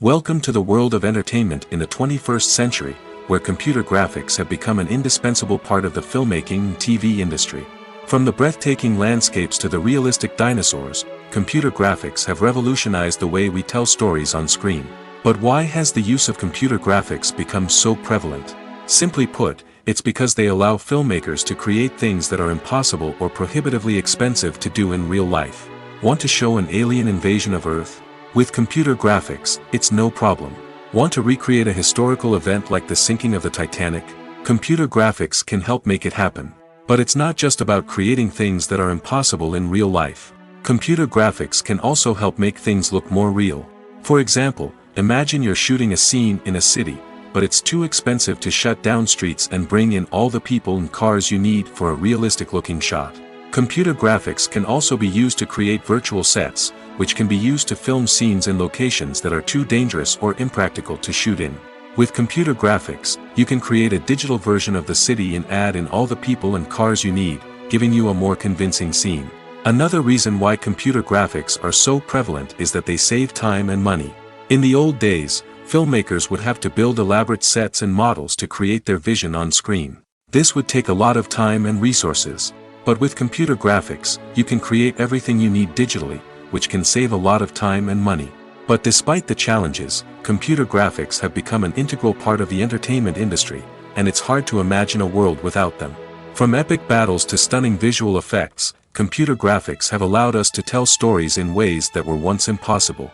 Welcome to the world of entertainment in the 21st century, where computer graphics have become an indispensable part of the filmmaking and TV industry. From the breathtaking landscapes to the realistic dinosaurs, computer graphics have revolutionized the way we tell stories on screen. But why has the use of computer graphics become so prevalent? Simply put, it's because they allow filmmakers to create things that are impossible or prohibitively expensive to do in real life. Want to show an alien invasion of Earth? With computer graphics, it's no problem. Want to recreate a historical event like the sinking of the Titanic? Computer graphics can help make it happen. But it's not just about creating things that are impossible in real life. Computer graphics can also help make things look more real. For example, imagine you're shooting a scene in a city, but it's too expensive to shut down streets and bring in all the people and cars you need for a realistic-looking shot. Computer graphics can also be used to create virtual sets, which can be used to film scenes in locations that are too dangerous or impractical to shoot in. With computer graphics, you can create a digital version of the city and add in all the people and cars you need, giving you a more convincing scene. Another reason why computer graphics are so prevalent is that they save time and money. In the old days, filmmakers would have to build elaborate sets and models to create their vision on screen. This would take a lot of time and resources. But with computer graphics, you can create everything you need digitally, which can save a lot of time and money. But despite the challenges, computer graphics have become an integral part of the entertainment industry, and it's hard to imagine a world without them. From epic battles to stunning visual effects, computer graphics have allowed us to tell stories in ways that were once impossible.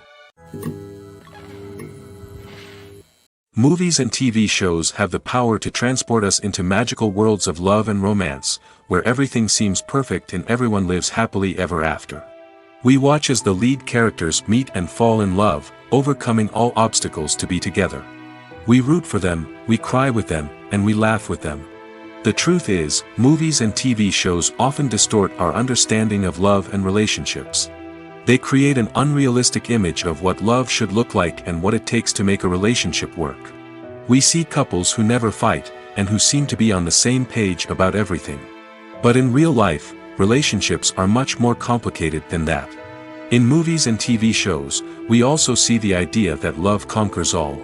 Movies and TV shows have the power to transport us into magical worlds of love and romance, where everything seems perfect and everyone lives happily ever after. We watch as the lead characters meet and fall in love, overcoming all obstacles to be together. We root for them, we cry with them, and we laugh with them. The truth is, movies and TV shows often distort our understanding of love and relationships. They create an unrealistic image of what love should look like and what it takes to make a relationship work. We see couples who never fight, and who seem to be on the same page about everything. But in real life, relationships are much more complicated than that. In movies and TV shows, we also see the idea that love conquers all.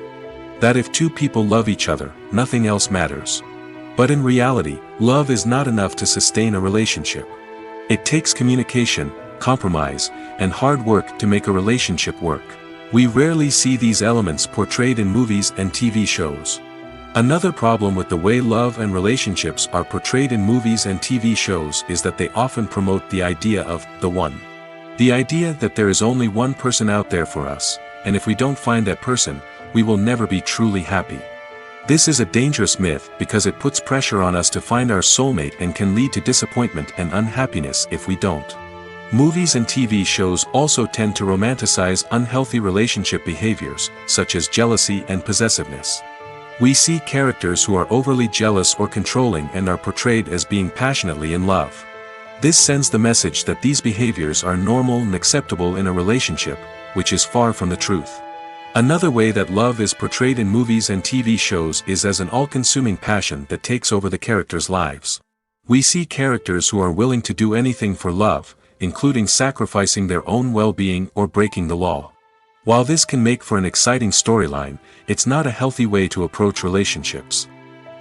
That if two people love each other, nothing else matters. But in reality, love is not enough to sustain a relationship. It takes communication, compromise, and hard work to make a relationship work. We rarely see these elements portrayed in movies and TV shows. Another problem with the way love and relationships are portrayed in movies and TV shows is that they often promote the idea of the one. The idea that there is only one person out there for us, and if we don't find that person, we will never be truly happy. This is a dangerous myth because it puts pressure on us to find our soulmate and can lead to disappointment and unhappiness if we don't. Movies and TV shows also tend to romanticize unhealthy relationship behaviors, such as jealousy and possessiveness. We see characters who are overly jealous or controlling and are portrayed as being passionately in love. This sends the message that these behaviors are normal and acceptable in a relationship, which is far from the truth. Another way that love is portrayed in movies and TV shows is as an all-consuming passion that takes over the characters' lives. We see characters who are willing to do anything for love, including sacrificing their own well-being or breaking the law. While this can make for an exciting storyline, it's not a healthy way to approach relationships.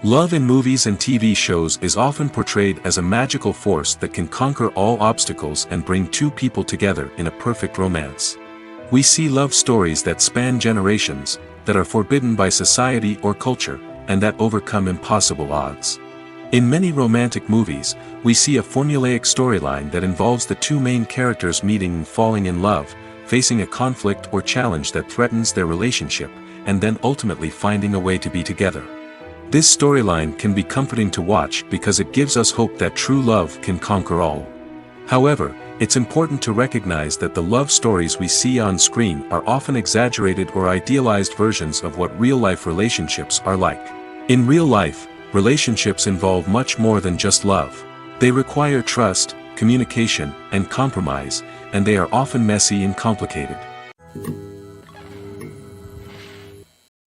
Love in movies and TV shows is often portrayed as a magical force that can conquer all obstacles and bring two people together in a perfect romance. We see love stories that span generations, that are forbidden by society or culture, and that overcome impossible odds. In many romantic movies, we see a formulaic storyline that involves the two main characters meeting and falling in love, facing a conflict or challenge that threatens their relationship, and then ultimately finding a way to be together. This storyline can be comforting to watch because it gives us hope that true love can conquer all. However, it's important to recognize that the love stories we see on screen are often exaggerated or idealized versions of what real-life relationships are like. In real life, relationships involve much more than just love. They require trust, communication, and compromise, and they are often messy and complicated.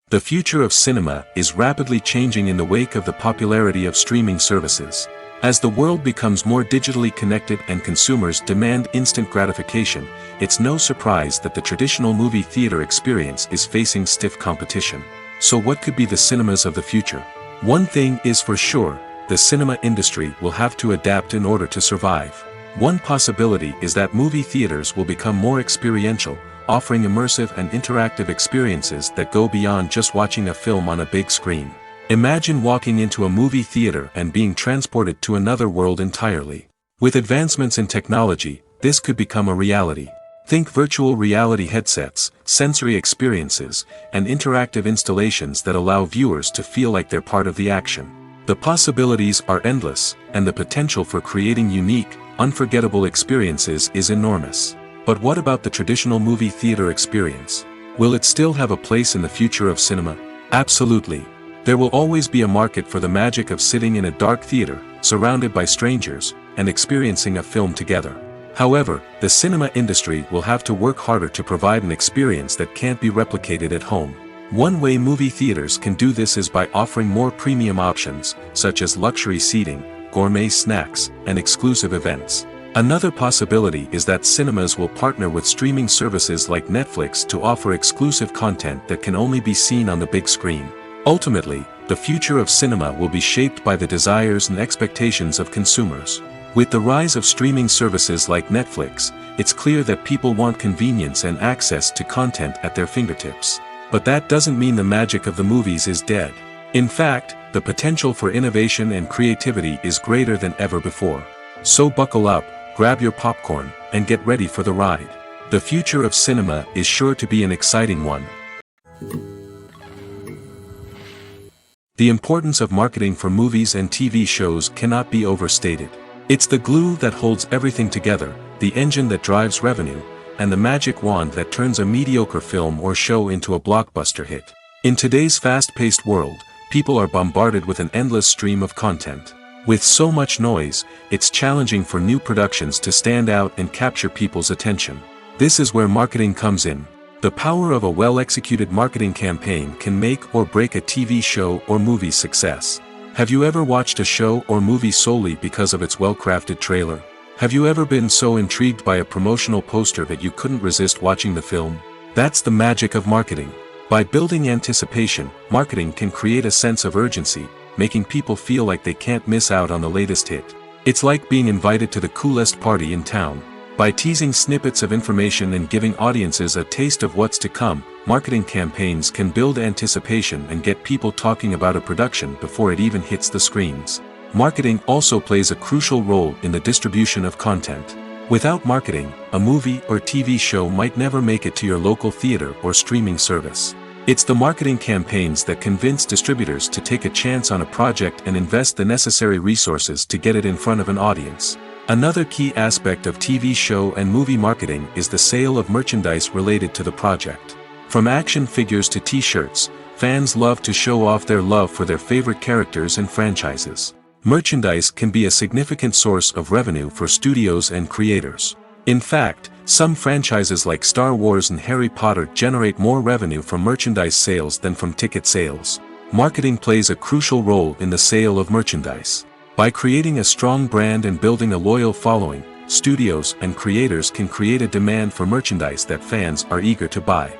The future of cinema is rapidly changing in the wake of the popularity of streaming services. As the world becomes more digitally connected and consumers demand instant gratification, it's no surprise that the traditional movie theater experience is facing stiff competition. So what could be the cinemas of the future? One thing is for sure, the cinema industry will have to adapt in order to survive. One possibility is that movie theaters will become more experiential, offering immersive and interactive experiences that go beyond just watching a film on a big screen. Imagine walking into a movie theater and being transported to another world entirely. With advancements in technology, this could become a reality. Think virtual reality headsets, sensory experiences, and interactive installations that allow viewers to feel like they're part of the action. The possibilities are endless, and the potential for creating unique, unforgettable experiences is enormous. But what about the traditional movie theater experience? Will it still have a place in the future of cinema? Absolutely. There will always be a market for the magic of sitting in a dark theater, surrounded by strangers, and experiencing a film together. However, the cinema industry will have to work harder to provide an experience that can't be replicated at home. One way movie theaters can do this is by offering more premium options, such as luxury seating, gourmet snacks, and exclusive events. Another possibility is that cinemas will partner with streaming services like Netflix to offer exclusive content that can only be seen on the big screen. Ultimately, the future of cinema will be shaped by the desires and expectations of consumers. With the rise of streaming services like Netflix, it's clear that people want convenience and access to content at their fingertips. But that doesn't mean the magic of the movies is dead. In fact, the potential for innovation and creativity is greater than ever before. So buckle up, grab your popcorn, and get ready for the ride. The future of cinema is sure to be an exciting one. The importance of marketing for movies and TV shows cannot be overstated. It's the glue that holds everything together, the engine that drives revenue, and the magic wand that turns a mediocre film or show into a blockbuster hit. In today's fast-paced world, people are bombarded with an endless stream of content. With so much noise, it's challenging for new productions to stand out and capture people's attention. This is where marketing comes in. The power of a well-executed marketing campaign can make or break a TV show or movie's success. Have you ever watched a show or movie solely because of its well-crafted trailer? Have you ever been so intrigued by a promotional poster that you couldn't resist watching the film? That's the magic of marketing. By building anticipation, marketing can create a sense of urgency, making people feel like they can't miss out on the latest hit. It's like being invited to the coolest party in town. By teasing snippets of information and giving audiences a taste of what's to come, marketing campaigns can build anticipation and get people talking about a production before it even hits the screens. Marketing also plays a crucial role in the distribution of content. Without marketing, a movie or TV show might never make it to your local theater or streaming service. It's the marketing campaigns that convince distributors to take a chance on a project and invest the necessary resources to get it in front of an audience. Another key aspect of TV show and movie marketing is the sale of merchandise related to the project. From action figures to t-shirts, fans love to show off their love for their favorite characters and franchises. Merchandise can be a significant source of revenue for studios and creators. In fact, some franchises like Star Wars and Harry Potter generate more revenue from merchandise sales than from ticket sales. Marketing plays a crucial role in the sale of merchandise. By creating a strong brand and building a loyal following, studios and creators can create a demand for merchandise that fans are eager to buy.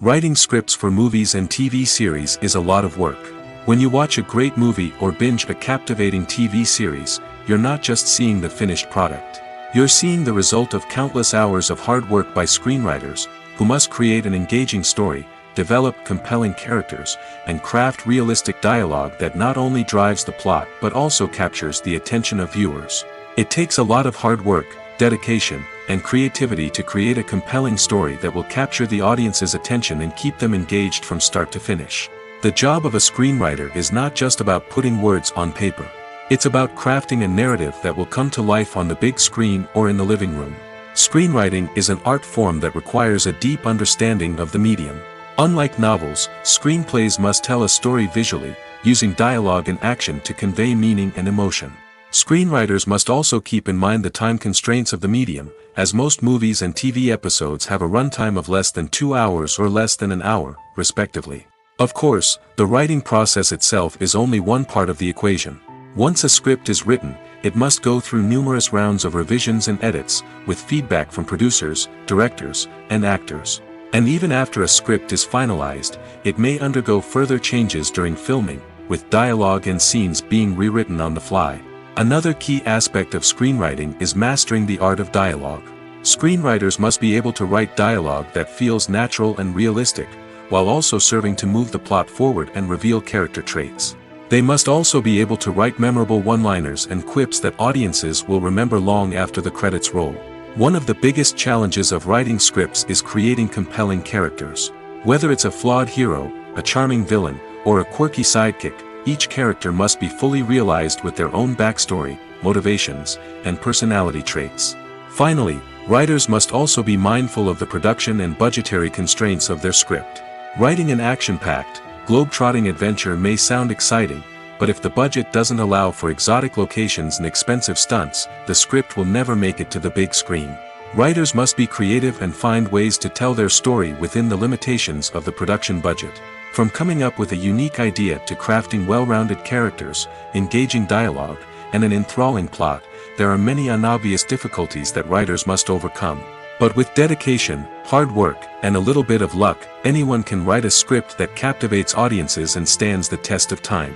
Writing scripts for movies and TV series is a lot of work. When you watch a great movie or binge a captivating TV series, you're not just seeing the finished product. You're seeing the result of countless hours of hard work by screenwriters, who must create an engaging story, develop compelling characters, and craft realistic dialogue that not only drives the plot but also captures the attention of viewers. It takes a lot of hard work, dedication, and creativity to create a compelling story that will capture the audience's attention and keep them engaged from start to finish. The job of a screenwriter is not just about putting words on paper. It's about crafting a narrative that will come to life on the big screen or in the living room. Screenwriting is an art form that requires a deep understanding of the medium. Unlike novels, screenplays must tell a story visually, using dialogue and action to convey meaning and emotion. Screenwriters must also keep in mind the time constraints of the medium, as most movies and TV episodes have a runtime of less than 2 hours or less than an hour, respectively. Of course, the writing process itself is only one part of the equation. Once a script is written, it must go through numerous rounds of revisions and edits, with feedback from producers, directors, and actors. And even after a script is finalized, it may undergo further changes during filming, with dialogue and scenes being rewritten on the fly. Another key aspect of screenwriting is mastering the art of dialogue. Screenwriters must be able to write dialogue that feels natural and realistic, while also serving to move the plot forward and reveal character traits. They must also be able to write memorable one-liners and quips that audiences will remember long after the credits roll. One of the biggest challenges of writing scripts is creating compelling characters. Whether it's a flawed hero, a charming villain, or a quirky sidekick, each character must be fully realized with their own backstory, motivations, and personality traits. Finally, writers must also be mindful of the production and budgetary constraints of their script. Writing an action-packed, globe-trotting adventure may sound exciting, but if the budget doesn't allow for exotic locations and expensive stunts, the script will never make it to the big screen. Writers must be creative and find ways to tell their story within the limitations of the production budget. From coming up with a unique idea to crafting well-rounded characters, engaging dialogue, and an enthralling plot, there are many unobvious difficulties that writers must overcome. But with dedication, hard work, and a little bit of luck, anyone can write a script that captivates audiences and stands the test of time.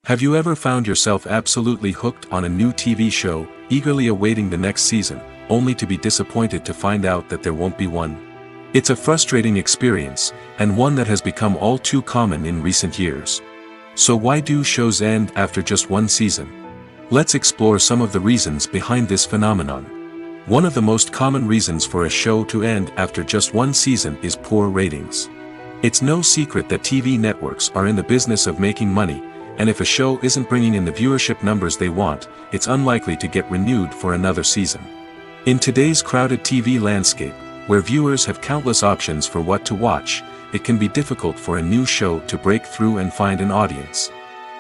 Have you ever found yourself absolutely hooked on a new TV show, eagerly awaiting the next season, only to be disappointed to find out that there won't be one? It's a frustrating experience, and one that has become all too common in recent years. So why do shows end after just one season? Let's explore some of the reasons behind this phenomenon. One of the most common reasons for a show to end after just one season is poor ratings. It's no secret that TV networks are in the business of making money, and if a show isn't bringing in the viewership numbers they want, it's unlikely to get renewed for another season. In today's crowded TV landscape, where viewers have countless options for what to watch, it can be difficult for a new show to break through and find an audience.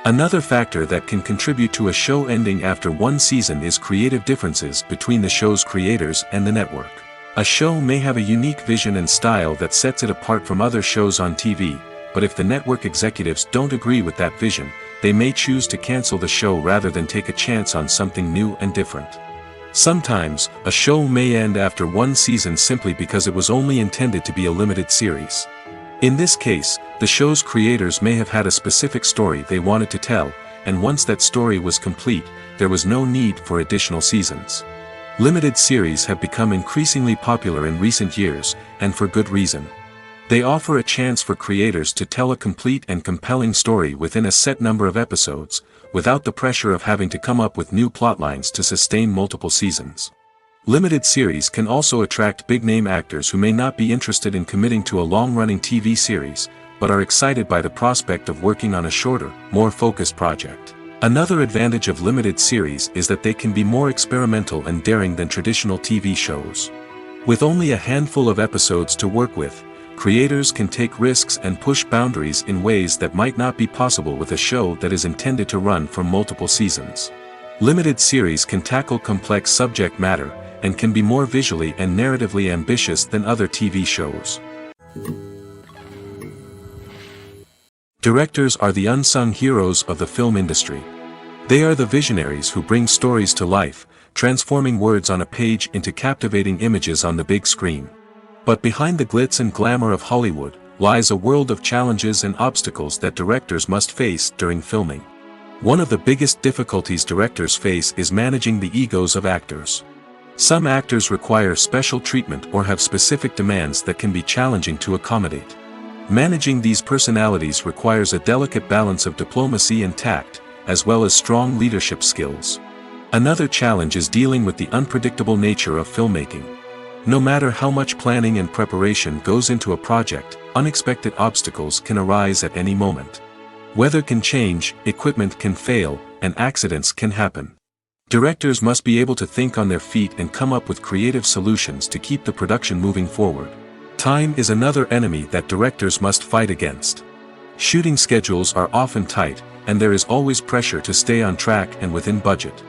Another factor that can contribute to a show ending after one season is creative differences between the show's creators and the network. A show may have a unique vision and style that sets it apart from other shows on TV, but if the network executives don't agree with that vision, they may choose to cancel the show rather than take a chance on something new and different. Sometimes, a show may end after one season simply because it was only intended to be a limited series. In this case, the show's creators may have had a specific story they wanted to tell, and once that story was complete, there was no need for additional seasons. Limited series have become increasingly popular in recent years, and for good reason. They offer a chance for creators to tell a complete and compelling story within a set number of episodes, without the pressure of having to come up with new plotlines to sustain multiple seasons. Limited series can also attract big-name actors who may not be interested in committing to a long-running TV series, but are excited by the prospect of working on a shorter, more focused project. Another advantage of limited series is that they can be more experimental and daring than traditional TV shows. With only a handful of episodes to work with, creators can take risks and push boundaries in ways that might not be possible with a show that is intended to run for multiple seasons. Limited series can tackle complex subject matter, and can be more visually and narratively ambitious than other TV shows. Directors are the unsung heroes of the film industry. They are the visionaries who bring stories to life, transforming words on a page into captivating images on the big screen. But behind the glitz and glamour of Hollywood, lies a world of challenges and obstacles that directors must face during filming. One of the biggest difficulties directors face is managing the egos of actors. Some actors require special treatment or have specific demands that can be challenging to accommodate. Managing these personalities requires a delicate balance of diplomacy and tact, as well as strong leadership skills. Another challenge is dealing with the unpredictable nature of filmmaking. No matter how much planning and preparation goes into a project, unexpected obstacles can arise at any moment. Weather can change, equipment can fail, and accidents can happen. Directors must be able to think on their feet and come up with creative solutions to keep the production moving forward. Time is another enemy that directors must fight against. Shooting schedules are often tight, and there is always pressure to stay on track and within budget.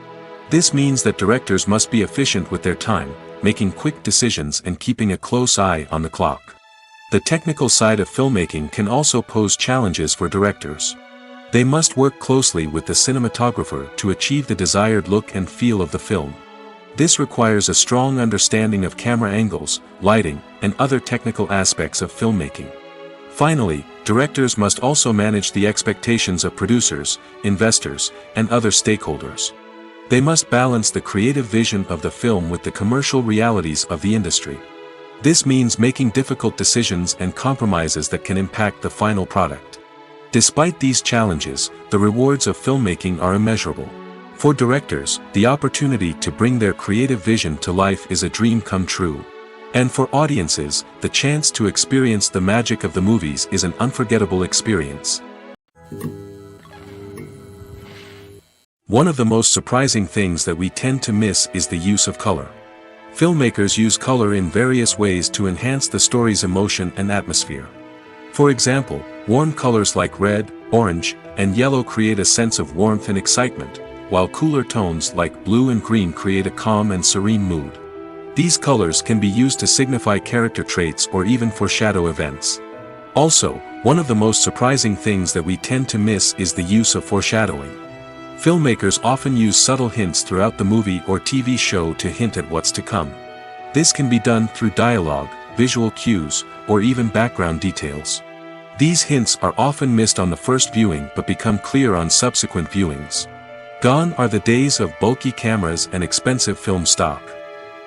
This means that directors must be efficient with their time, making quick decisions and keeping a close eye on the clock. The technical side of filmmaking can also pose challenges for directors. They must work closely with the cinematographer to achieve the desired look and feel of the film. This requires a strong understanding of camera angles, lighting, and other technical aspects of filmmaking. Finally, directors must also manage the expectations of producers, investors, and other stakeholders. They must balance the creative vision of the film with the commercial realities of the industry. This means making difficult decisions and compromises that can impact the final product. Despite these challenges, the rewards of filmmaking are immeasurable. For directors, the opportunity to bring their creative vision to life is a dream come true. And for audiences, the chance to experience the magic of the movies is an unforgettable experience. One of the most surprising things that we tend to miss is the use of color. Filmmakers use color in various ways to enhance the story's emotion and atmosphere. For example, warm colors like red, orange, and yellow create a sense of warmth and excitement, while cooler tones like blue and green create a calm and serene mood. These colors can be used to signify character traits or even foreshadow events. Also, one of the most surprising things that we tend to miss is the use of foreshadowing. Filmmakers often use subtle hints throughout the movie or TV show to hint at what's to come. This can be done through dialogue, visual cues, or even background details. These hints are often missed on the first viewing but become clear on subsequent viewings. Gone are the days of bulky cameras and expensive film stock.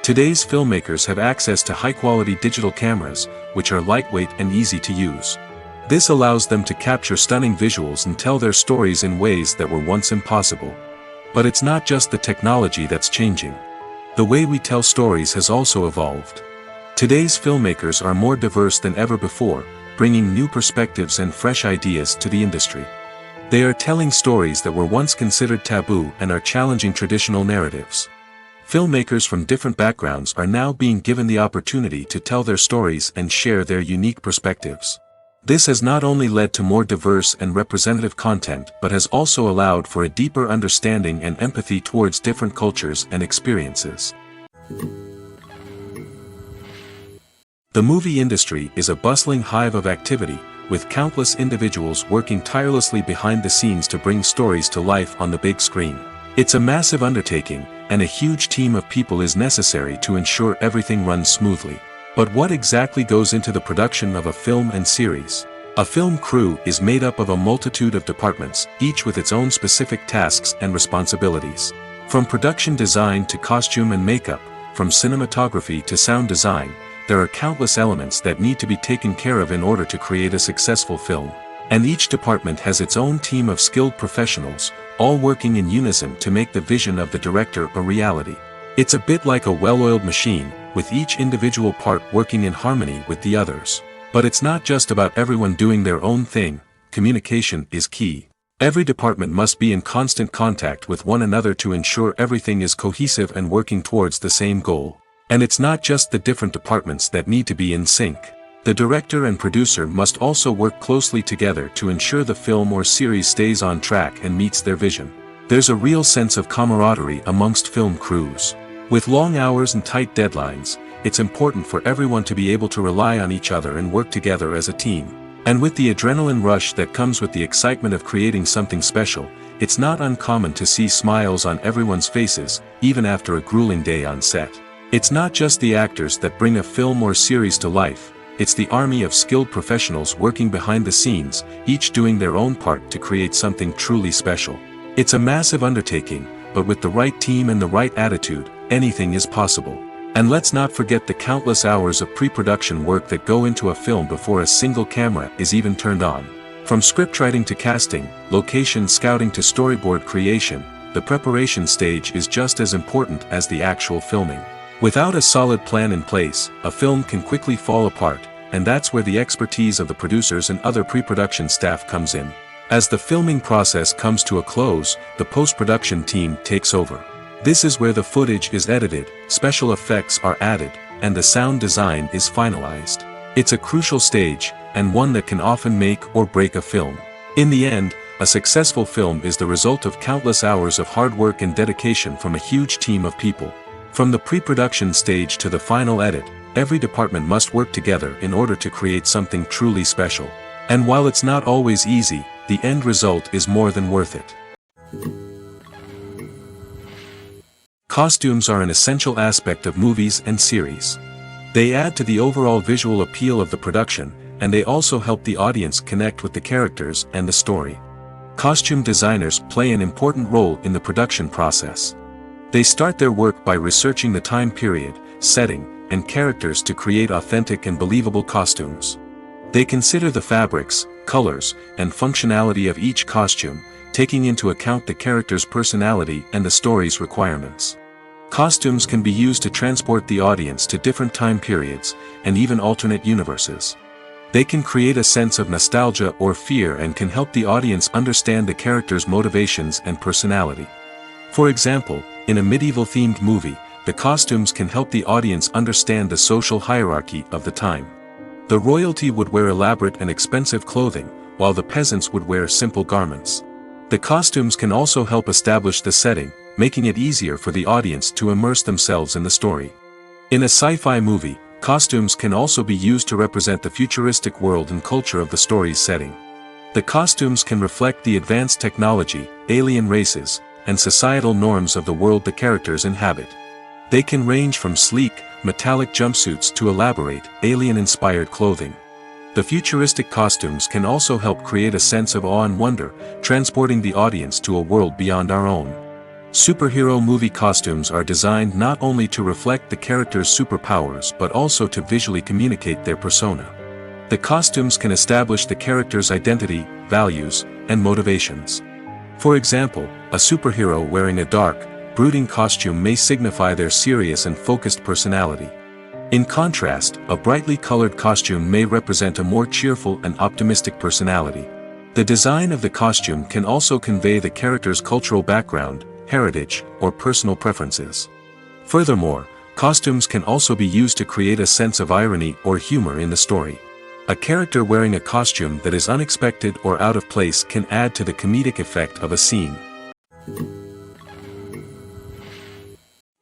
Today's filmmakers have access to high-quality digital cameras, which are lightweight and easy to use. This allows them to capture stunning visuals and tell their stories in ways that were once impossible. But it's not just the technology that's changing. The way we tell stories has also evolved. Today's filmmakers are more diverse than ever before, bringing new perspectives and fresh ideas to the industry. They are telling stories that were once considered taboo and are challenging traditional narratives. Filmmakers from different backgrounds are now being given the opportunity to tell their stories and share their unique perspectives. This has not only led to more diverse and representative content but has also allowed for a deeper understanding and empathy towards different cultures and experiences. The movie industry is a bustling hive of activity, with countless individuals working tirelessly behind the scenes to bring stories to life on the big screen. It's a massive undertaking, and a huge team of people is necessary to ensure everything runs smoothly. But what exactly goes into the production of a film and series? A film crew is made up of a multitude of departments, each with its own specific tasks and responsibilities. From production design to costume and makeup, from cinematography to sound design, there are countless elements that need to be taken care of in order to create a successful film. And each department has its own team of skilled professionals, all working in unison to make the vision of the director a reality. It's a bit like a well-oiled machine, with each individual part working in harmony with the others. But it's not just about everyone doing their own thing. Communication is key. Every department must be in constant contact with one another to ensure everything is cohesive and working towards the same goal. And it's not just the different departments that need to be in sync. The director and producer must also work closely together to ensure the film or series stays on track and meets their vision. There's a real sense of camaraderie amongst film crews. With long hours and tight deadlines, it's important for everyone to be able to rely on each other and work together as a team. And with the adrenaline rush that comes with the excitement of creating something special, it's not uncommon to see smiles on everyone's faces, even after a grueling day on set. It's not just the actors that bring a film or series to life, it's the army of skilled professionals working behind the scenes, each doing their own part to create something truly special. It's a massive undertaking, but with the right team and the right attitude, anything is possible. And let's not forget the countless hours of pre-production work that go into a film before a single camera is even turned on. From scriptwriting to casting, location scouting to storyboard creation, the preparation stage is just as important as the actual filming. Without a solid plan in place, a film can quickly fall apart, and that's where the expertise of the producers and other pre-production staff comes in. As the filming process comes to a close, the post-production team takes over. This is where the footage is edited, special effects are added, and the sound design is finalized. It's a crucial stage, and one that can often make or break a film. In the end, a successful film is the result of countless hours of hard work and dedication from a huge team of people. From the pre-production stage to the final edit, every department must work together in order to create something truly special. And while it's not always easy, the end result is more than worth it. Costumes are an essential aspect of movies and series. They add to the overall visual appeal of the production, and they also help the audience connect with the characters and the story. Costume designers play an important role in the production process. They start their work by researching the time period, setting, and characters to create authentic and believable costumes. They consider the fabrics, colors, and functionality of each costume, taking into account the character's personality and the story's requirements. Costumes can be used to transport the audience to different time periods, and even alternate universes. They can create a sense of nostalgia or fear and can help the audience understand the character's motivations and personality. For example, in a medieval-themed movie, the costumes can help the audience understand the social hierarchy of the time. The royalty would wear elaborate and expensive clothing, while the peasants would wear simple garments. The costumes can also help establish the setting, making it easier for the audience to immerse themselves in the story. In a sci-fi movie, costumes can also be used to represent the futuristic world and culture of the story's setting. The costumes can reflect the advanced technology, alien races, and societal norms of the world the characters inhabit. They can range from sleek, metallic jumpsuits to elaborate, alien-inspired clothing. The futuristic costumes can also help create a sense of awe and wonder, transporting the audience to a world beyond our own. Superhero movie costumes are designed not only to reflect the character's superpowers but also to visually communicate their persona. The costumes can establish the character's identity, values, and motivations. For example, a superhero wearing a dark, brooding costume may signify their serious and focused personality. In contrast, a brightly colored costume may represent a more cheerful and optimistic personality. The design of the costume can also convey the character's cultural background, heritage, or personal preferences. Furthermore, costumes can also be used to create a sense of irony or humor in the story. A character wearing a costume that is unexpected or out of place can add to the comedic effect of a scene.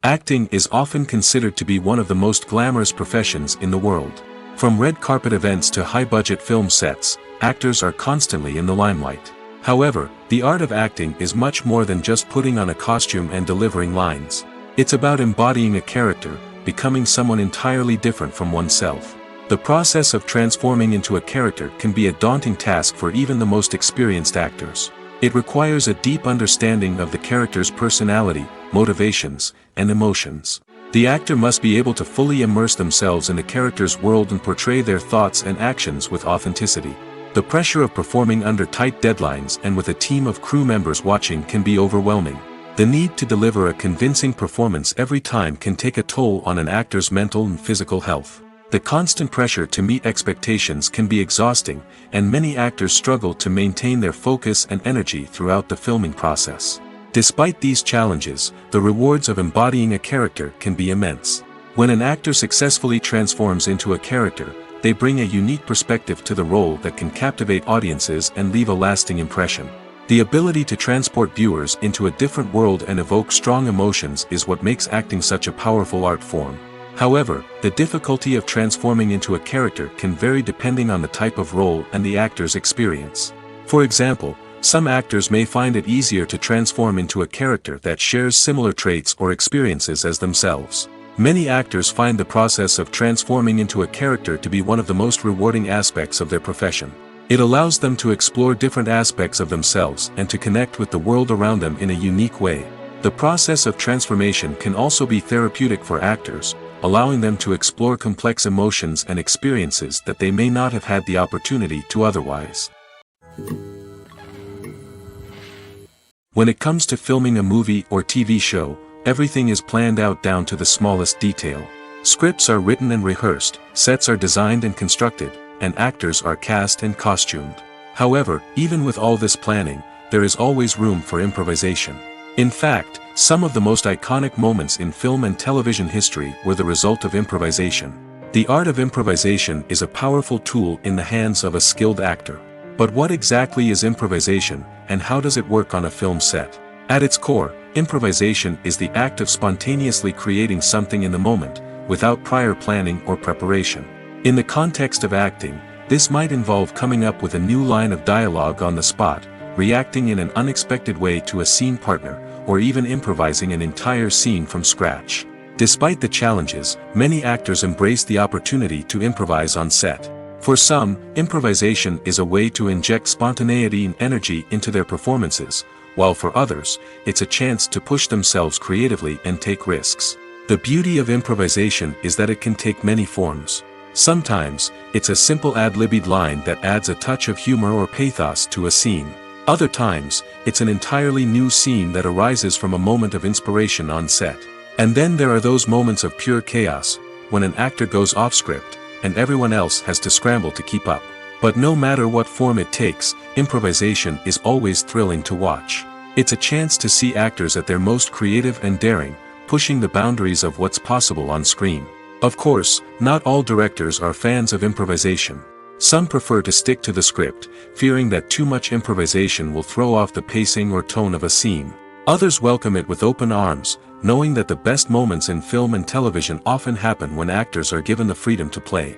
Acting is often considered to be one of the most glamorous professions in the world. From red carpet events to high-budget film sets, actors are constantly in the limelight. However, the art of acting is much more than just putting on a costume and delivering lines. It's about embodying a character, becoming someone entirely different from oneself. The process of transforming into a character can be a daunting task for even the most experienced actors. It requires a deep understanding of the character's personality, motivations, and emotions. The actor must be able to fully immerse themselves in the character's world and portray their thoughts and actions with authenticity. The pressure of performing under tight deadlines and with a team of crew members watching can be overwhelming. The need to deliver a convincing performance every time can take a toll on an actor's mental and physical health. The constant pressure to meet expectations can be exhausting, and many actors struggle to maintain their focus and energy throughout the filming process. Despite these challenges, the rewards of embodying a character can be immense. When an actor successfully transforms into a character, they bring a unique perspective to the role that can captivate audiences and leave a lasting impression. The ability to transport viewers into a different world and evoke strong emotions is what makes acting such a powerful art form. However, the difficulty of transforming into a character can vary depending on the type of role and the actor's experience. For example, some actors may find it easier to transform into a character that shares similar traits or experiences as themselves. Many actors find the process of transforming into a character to be one of the most rewarding aspects of their profession. It allows them to explore different aspects of themselves and to connect with the world around them in a unique way. The process of transformation can also be therapeutic for actors, allowing them to explore complex emotions and experiences that they may not have had the opportunity to otherwise. When it comes to filming a movie or TV show, everything is planned out down to the smallest detail. Scripts are written and rehearsed, sets are designed and constructed, and actors are cast and costumed. However, even with all this planning, there is always room for improvisation. In fact, some of the most iconic moments in film and television history were the result of improvisation. The art of improvisation is a powerful tool in the hands of a skilled actor. But what exactly is improvisation, and how does it work on a film set? At its core, improvisation is the act of spontaneously creating something in the moment, without prior planning or preparation. In the context of acting, this might involve coming up with a new line of dialogue on the spot, reacting in an unexpected way to a scene partner, or even improvising an entire scene from scratch. Despite the challenges, many actors embrace the opportunity to improvise on set. For some, improvisation is a way to inject spontaneity and energy into their performances, while for others, it's a chance to push themselves creatively and take risks. The beauty of improvisation is that it can take many forms. Sometimes, it's a simple ad-libbed line that adds a touch of humor or pathos to a scene. Other times, it's an entirely new scene that arises from a moment of inspiration on set. And then there are those moments of pure chaos, when an actor goes off script, and everyone else has to scramble to keep up. But no matter what form it takes, improvisation is always thrilling to watch. It's a chance to see actors at their most creative and daring, pushing the boundaries of what's possible on screen. Of course, not all directors are fans of improvisation. Some prefer to stick to the script, fearing that too much improvisation will throw off the pacing or tone of a scene. Others welcome it with open arms, knowing that the best moments in film and television often happen when actors are given the freedom to play.